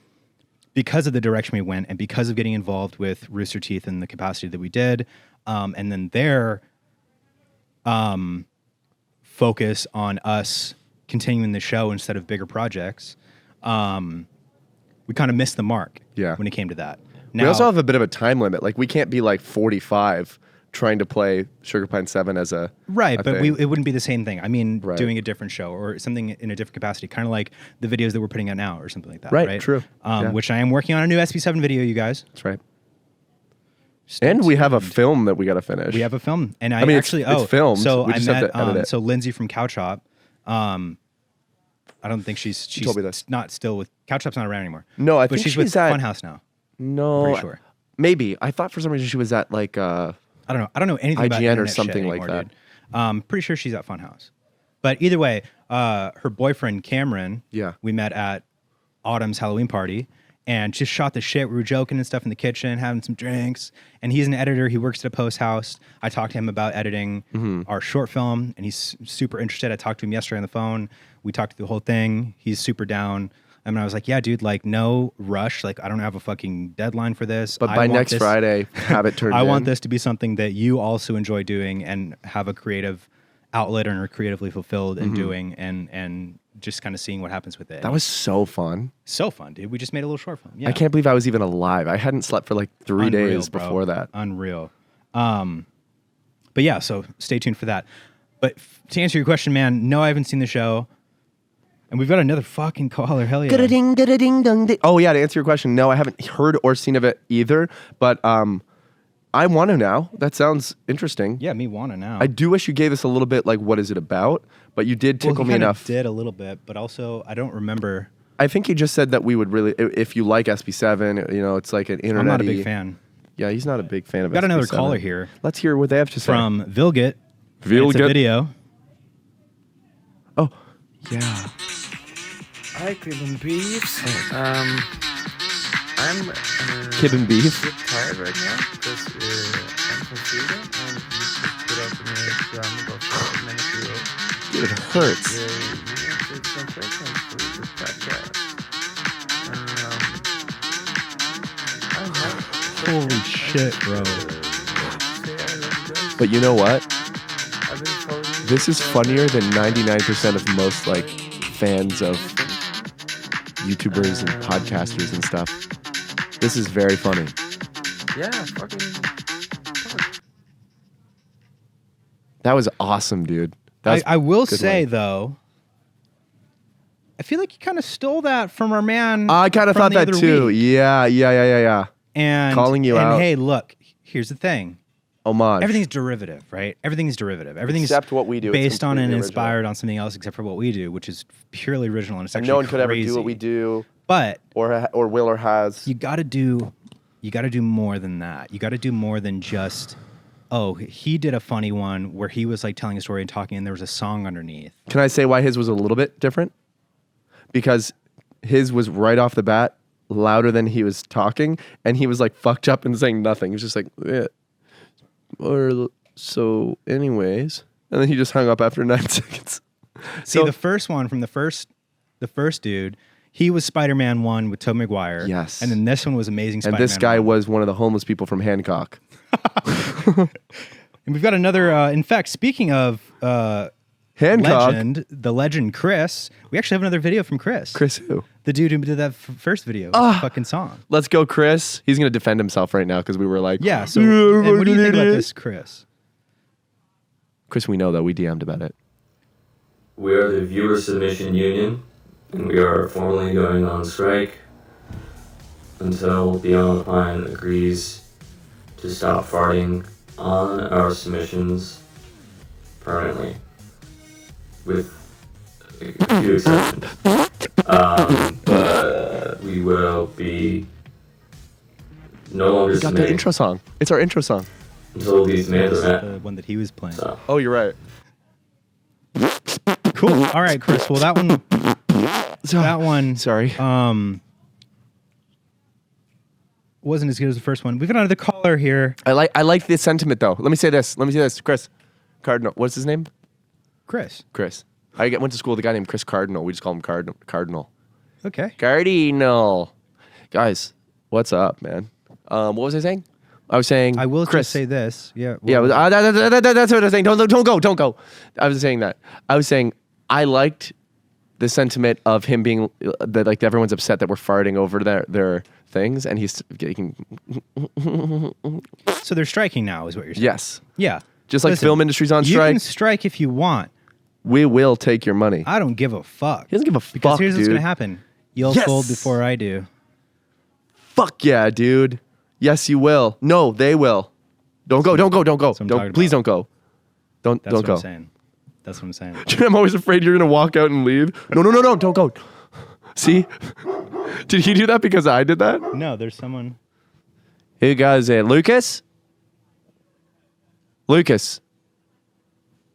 because of the direction we went and because of getting involved with Rooster Teeth in the capacity that we did, and then their focus on us continuing the show instead of bigger projects, we kind of missed the mark when it came to that. Now, We also have a bit of a time limit. Like, we can't be like 45 trying to play Sugar Pine 7 as a right, a but thing. it wouldn't be the same thing. I mean, Right. doing a different show or something in a different capacity, kind of like the videos that we're putting out now or something like that. Right, Right, true. Yeah. Which I am working on a new SB7 video, you guys. That's right. Stay And we have a tuned. film that we got to finish. We have a film, and I mean, actually it's filmed. So We I just have met to edit it. so Lindsay from Couch Hop. I don't think she's told me this. not still with Couch Hop's not around anymore. No, I but think she's with she's at- Funhouse now. No. Pretty sure. Maybe. I thought for some reason she was at like I don't know anything about IGN or internet shit something like anymore, that. dude. Pretty sure she's at Funhouse. But either way, her boyfriend Cameron, Yeah. we met at Autumn's Halloween party and just shot the shit. We were joking and stuff in the kitchen, having some drinks. And he's an editor. He works at a post house. I talked to him about editing Mm-hmm. our short film, and he's super interested. I talked to him yesterday on the phone. We talked through the whole thing. He's super down. And I was like, yeah, dude, like no rush. Like I don't have a fucking deadline for this. But by next Friday, have it turned I in. want this to be something that you also enjoy doing and have a creative outlet and are creatively fulfilled in doing and just kind of seeing what happens with it. That was so fun. So fun, dude. We just made a little short film. Yeah. I can't believe I was even alive. I hadn't slept for like 3 days bro. before that. Unreal. But yeah, so stay tuned for that. But to answer your question, man, no, I haven't seen the show. And we've got another fucking caller. Hell yeah. Ding, ding, dong, ding. Oh yeah, to answer your question, no, I haven't heard or seen of it either. But I want to now. That sounds interesting. Yeah, me wanna now. I do wish you gave us a little bit like what is it about, but you did tickle me enough. Did a little bit, but also I don't remember. I think he just said that we would really, if you like SB7, you know, it's like an internet. I'm not a big fan. Yeah, he's not a big fan of Got SB7. another caller here. Let's hear what they have to say. From Vilget. Vilget. It's a video. Oh, yeah. Hi, Crib and Beefs. I'm Kib and Beef. a bit tired right now because I'm from Sweden and we just put up in a drum about 5 minutes ago. Dude, it hurts. You answered some questions for this podcast. Holy shit, bro. But you know what? I've been following you This is funnier than 99% of most like fans of YouTubers and podcasters and stuff. This is very funny. Yeah, fucking. That was awesome, dude. That was I will good say one. though, I feel like you kind of stole that from our man. I kind of from thought the that other too. week. Yeah. And Calling you and out. hey, look, here's the thing. Homage. Everything's derivative, right? Everything's derivative. Everything's Except what we do. It's based on and completely inspired original. on something else, except for what we do, which is purely original and it's And actually no one could ever crazy. do what we do, But or will or has. you got to do more than that. You got to do more than just. Oh, he did a funny one where he was like telling a story and talking, and there was a song underneath. Can I say why his was a little bit different? Because his was right off the bat louder than he was talking, and he was like fucked up and saying nothing. He was just like, yeah. Or so, anyways, and then he just hung up after 9 seconds. See, So- the first one from the first dude, he was Spider-Man 1 with Tobey Maguire. Yes. And then this one was Amazing And Spider-Man this guy 1. was one of the homeless people from Hancock. And we've got another, in fact, speaking of Hancock. the legend Chris, we actually have another video from Chris. Chris who? The dude who did that first video, fucking song. Let's go, Chris. He's gonna defend himself right now because we were like, Yeah, so and what do you think about this, Chris? Chris, we know that we DM'd about it. We are the Viewer Submission Union, and we are formally going on strike until Beyond the Pine agrees to stop farting on our submissions permanently, with a few exceptions. But we will be no longer We got the submitting intro song. It's our intro song. until these demands are met. The one that he was playing. So, Oh, you're right. Cool. All right, Chris. Well, that one Sorry. wasn't as good as the first one. We've got another caller here. I like this sentiment though. Let me say this. Chris Cardinal. What's his name? Chris. Chris. I went to school with a guy named Chris Cardinal. We just call him Cardinal. Okay. Cardinal. Guys, what's up, man? What was I saying? I was saying I will Chris. just say this. Yeah. Yeah, well, that's what I was saying. Don't go. I was saying that. I was saying I liked the sentiment of him being that like everyone's upset that we're farting over their things, and he's getting so they're striking now, is what you're saying? yes, Yeah. just like Listen, film industry's on You strike. can strike if you want. We will take your money. I don't give a fuck. He doesn't give a Because fuck, here's what's dude. gonna happen. You'll Yes! fold before I do. Fuck yeah, dude. Yes, you will. No, they will. Don't go. what I'm talking Don't. Please about. don't go. Don't That's what go. I'm saying. That's what I'm saying. I'm always afraid you're gonna walk out and leave. No, don't go. See? Did he do that because I did that? No, there's someone. Who goes there? Lucas? Lucas.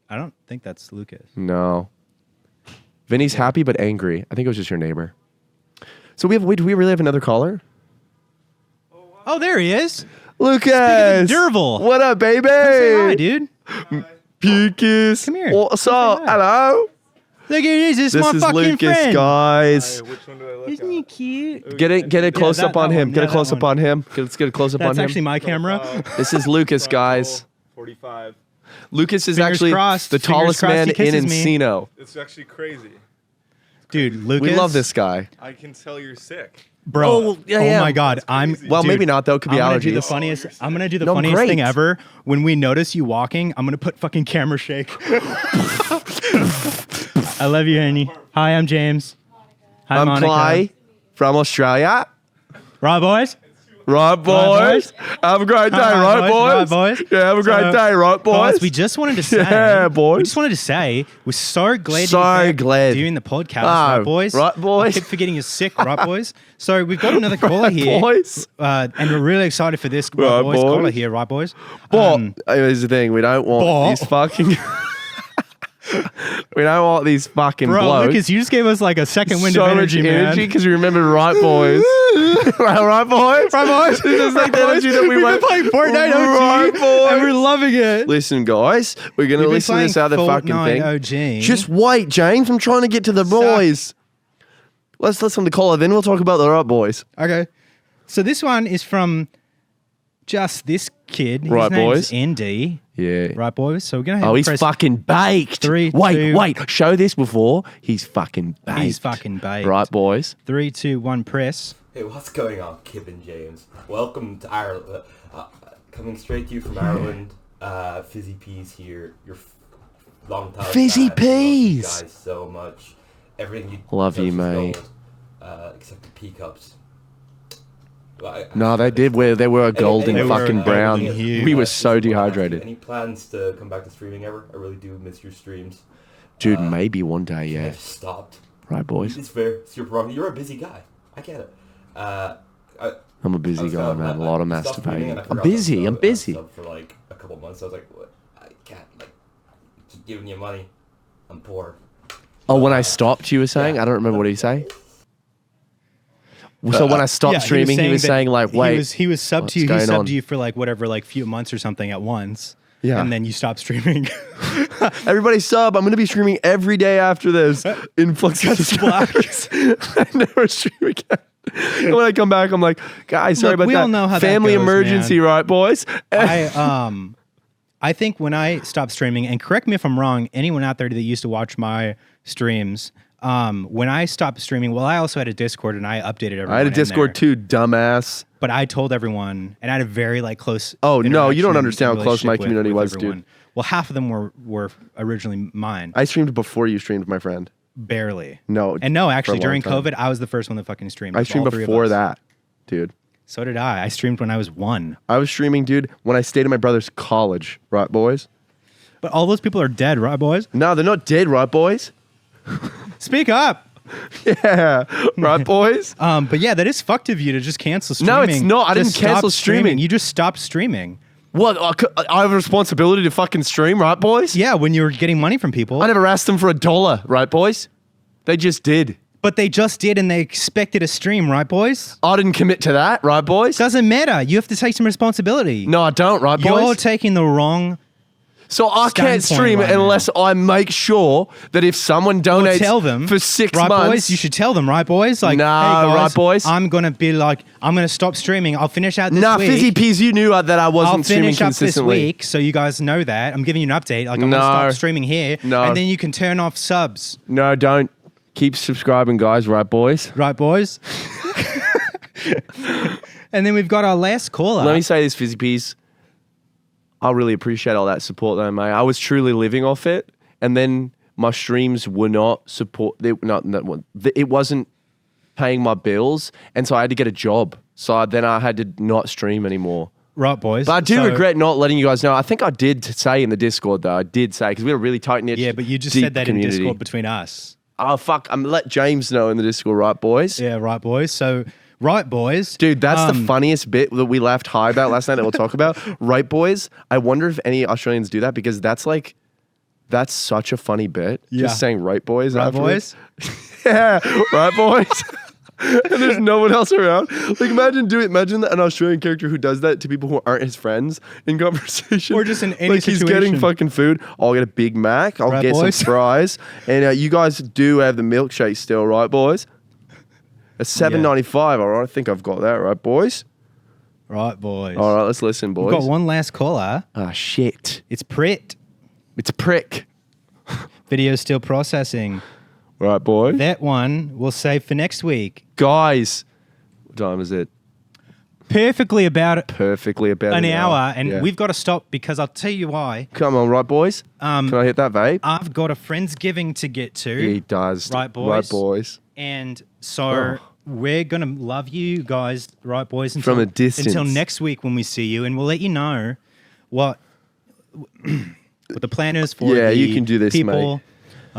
I don't think that's Lucas. No. Vinny's happy but angry. I think it was just your neighbor. So do we really have another caller? Oh, there he is. Lucas! Dervil. What up, baby? Say hi, dude. Pukis. Come here. What's Come up? say hi. Hello? Look at this. This is my is fucking Lucas, friend. guys. Which one do I look Isn't at? he cute? Get a close up that on him. one. Get a Yeah, close that up one. on him. Let's get a close up on That's him. actually my camera. This is Lucas, guys. 45. Lucas is Fingers actually crossed. the Fingers tallest crossed man he in kisses me. Encino. It's actually crazy. Dude, Lucas. We love this guy. I can tell you're sick. Bro, Oh, yeah, yeah. my God. crazy. Well, dude, maybe not, though. It could be I'm gonna do the allergies. funniest. I'm gonna do the No, funniest great. thing ever. When we notice you walking, I'm gonna put fucking camera shake. I love you, honey. Hi, I'm James. Hi, I'm Monica. Clay from Australia. Right, boys. Right, boys. boys. Have a great day, Hi, right, boys. boys? Right, boys. Yeah, have a great So, day, right, boys? Guys, we just wanted to say. Yeah, boys. We just wanted to say we're so glad. So you're back glad. doing the podcast, Oh, right, boys? right, boys. I keep forgetting you're sick, right, boys? So we've got another caller here, boys. and we're really excited for this, Right, boys. boys. Caller here, right, boys? But here's the thing: we don't want But- these fucking. We don't want these fucking Bro, blokes. Lucas, you just gave us like a second wind so of energy, much energy man. because we remembered right, boys. right, boys. Right, boys? This is like the Right, energy boys? that we We've been went. playing Fortnite OG, Right, boys. and we're loving it. Listen, guys, we're gonna We've been listen to this playing other fucking Fortnite thing. OG. Just wait, James. I'm trying to get to the boys. Let's listen to the caller, then we'll talk about the right boys. Okay. So this one is from just this kid. His Right, name's boys? ND. Yeah. Right, boys? So we're going to Oh, he's press fucking baked. 3, wait, 2 wait. Show this before. He's fucking baked. He's fucking baked. Right, boys. 3, 2, 1, press. Hey, what's going on, Kib and James? Welcome to Ireland. Coming straight to you from Ireland. Fizzy Peas here. Your long time Fizzy fan. Love you Peas. guys so much. Everything you Love touch you, is mate. gold, except the pea cups. Well, No, they did wear. They were a golden They were fucking a brown. golden hue. We were so dehydrated. Any plans to come back to streaming ever? I really do miss your streams. Dude, maybe one day, I yeah. just stopped. Right, boys. It's fair. It's your problem. You're a busy guy. I get it. I'm a busy guy, man. A lot of stopped streaming and I masturbating. I'm forgot busy. to I'm sub- busy. sub for like a couple months. I was like, what? I can't like keep giving you money. I'm poor. Oh, when I stopped, you were saying? Yeah. I don't remember what did he say. So when I stopped streaming, he was that saying like, wait. He was subbed what's to you. He going subbed on? to you for like whatever, like few months or something at once. Yeah. And then you stopped streaming. Everybody sub. I'm going to be streaming every day after this. Influx of subscribers. I never stream again. And when I come back, I'm like, guys, sorry Look, about we that. all know how that Family goes, emergency, man. right, boys? I think when I stopped streaming, and correct me if I'm wrong, anyone out there that used to watch my streams, when I stopped streaming, well, I also had a Discord and I updated everyone. I had a in Discord there. too, dumbass. But I told everyone, and I had a very like close. Oh, no, you don't interaction understand and how close my relationship community with was, dude. everyone. Well, half of them were originally mine, I streamed before you streamed, my friend. barely. No. And no, actually, for a during long time. COVID, I was the first one that fucking streamed. I of streamed all three of before us. that, dude. So did I. I streamed when I was 1. I was streaming, dude, when I stayed at my brother's college, right, boys? But all those people are dead, right, boys? No, they're not dead, right, boys? Speak up. Yeah, right, boys? But yeah, that is fucked of you to just cancel streaming. No, it's not. I Just didn't cancel stop streaming. You just stopped streaming. What? I have a responsibility to fucking stream, right, boys? Yeah, when you were getting money from people. I never asked them for $1, right, boys? They just did. But they just did, and they expected a stream, right, boys? I didn't commit to that, right, boys? Doesn't matter. You have to take some responsibility. No, I don't, right, You're boys? taking the wrong. So I can't standpoint stream right unless I make sure that if someone donates Tell them for 6 right, months, boys. You should tell them, right, boys? Like, No, hey guys, right, boys? I'm gonna be like, I'm gonna stop streaming. I'll finish out this Nah, week. Fizzy Peas, you knew that I I'll wasn't streaming finish up this consistently. week, so you guys know that. I'm giving you an update. Like, I'm No. gonna stop streaming here, No. and then you can turn off subs, No, don't. Keep subscribing, guys, right, boys? right, boys? And then we've got our last caller. Let me say this, Fizzy Peas. I really appreciate all that support, though, mate. I was truly living off it, and then my streams were not support. It wasn't paying my bills, and so I had to get a job. So then I had to not stream anymore. Right, boys. But I do So- regret not letting you guys know. I think I did say in the Discord, though. I did say, because we were really tight knit. Yeah, but you just deep said that community. in Discord between us. Oh, fuck. I'm let James know in the Discord, right, boys? Yeah, right, boys. So, right, boys. Dude, that's the funniest bit that we laughed high about last night that we'll talk about. Right, boys? I wonder if any Australians do that because that's such a funny bit. Yeah. Just saying right, boys. Right, afterwards. boys. Yeah, right, boys? and there's no one else around. Like imagine an Australian character who does that to people who aren't his friends in conversation. Or just in any like he's getting situation. fucking food. I'll get a Big Mac. I'll Right, get boys? some fries. And you guys do have the milkshake still, right, boys? It's $7.95. All right, I think I've got that right, boys. Right, boys. All right, let's listen, boys. We've got one last caller. Ah, shit. It's Prit. It's a prick. Video still processing. Right, boy. That one we'll save for next week. Guys, what time is it? Perfectly about Perfectly about an hour, and Yeah. we've got to stop because I'll tell you why. Come on, right, boys? Can I hit that vape? I've got a Friendsgiving to get to. He does. Right, boys? Right, boys. And so we're going to love you guys, right, boys? From a distance. Until next week when we see you. And we'll let you know what the plan is for Yeah, the you can do this, people.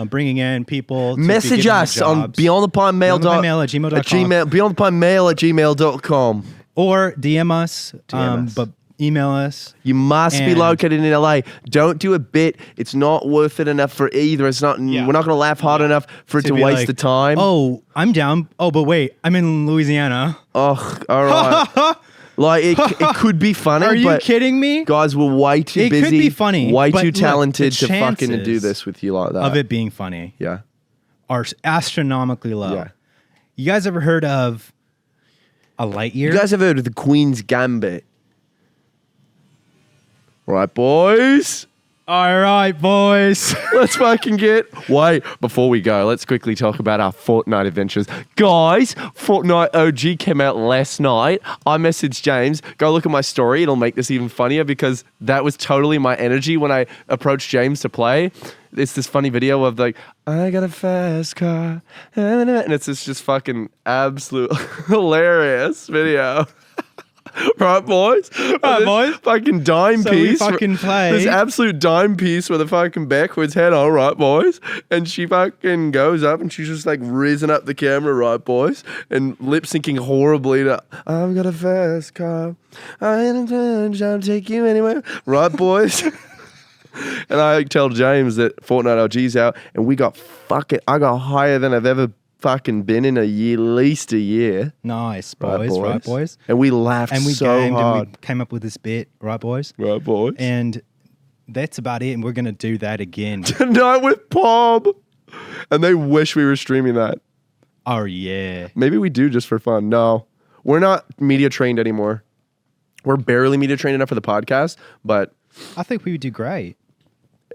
Bringing in people. To be Message given the us on jobs. beyondthepinemail beyondthepinemail@gmail.com. beyondthepinemail@gmail.com. Or DM us, DM us. but email us. You must be And- located in LA. Don't do a bit. It's not worth it enough for either. It's not. Yeah. We're not going to laugh hard enough for it to be waste like, the time. Oh, I'm down. Oh, but wait, I'm in Louisiana. Oh, all right. Like it could be funny. Are you but kidding me? Guys, we're way too It busy. could be funny, Way but too look, the talented to fucking do chances this with you like that. Of it being funny Yeah. are astronomically low. Yeah. You guys ever heard of a light year? You guys have heard of the Queen's Gambit? Right, boys. All right, boys. Let's fucking get. Wait, before we go, let's quickly talk about our Fortnite adventures. Guys, Fortnite OG came out last night. I messaged James. Go look at my story. It'll make this even funnier because that was totally my energy when I approached James to play. It's this funny video of like, I got a fast car. And it's this just fucking absolute hilarious video. Right, boys? Right, boys? Fucking dime So we piece. fucking play. This absolute dime piece with a fucking backwards head on, right, boys? And she fucking goes up and she's just like raising up the camera, right, boys? And lip syncing horribly to, I've got a fast car. I ain't trying to take you anywhere. Right, boys? And I tell James that Fortnite OG's out and we got I got higher than I've ever fucking been in a year, at least a year. Nice, boys. Right, boys. And we laughed And we so gamed hard. and we came up with this bit, right, boys? Right, boys? And that's about it. And we're going to do that again. Tonight with Bob. And they wish we were streaming that. Oh, yeah. Maybe we do just for fun. No, we're not media trained anymore. We're barely media trained enough for the podcast. But I think we would do great.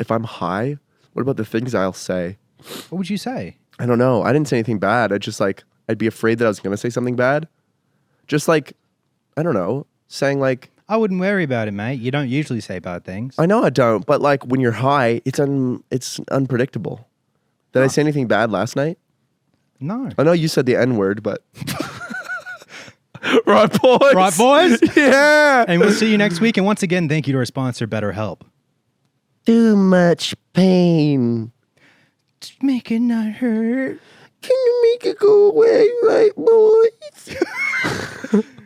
if I'm high, what about the things I'll say? What would you say? I don't know. I didn't say anything bad. I'd be afraid that I was going to say something bad. Just like, I don't know, saying like, I wouldn't worry about it, mate. You don't usually say bad things. I know I don't, but like when you're high, it's unpredictable. Did I say anything bad last night? No. I know you said the N-word, but right, boys. Right, boys? Yeah. And we'll see you next week. And once again, thank you to our sponsor, BetterHelp. Too much pain. Just make it not hurt. Can you make it go away, right, boys?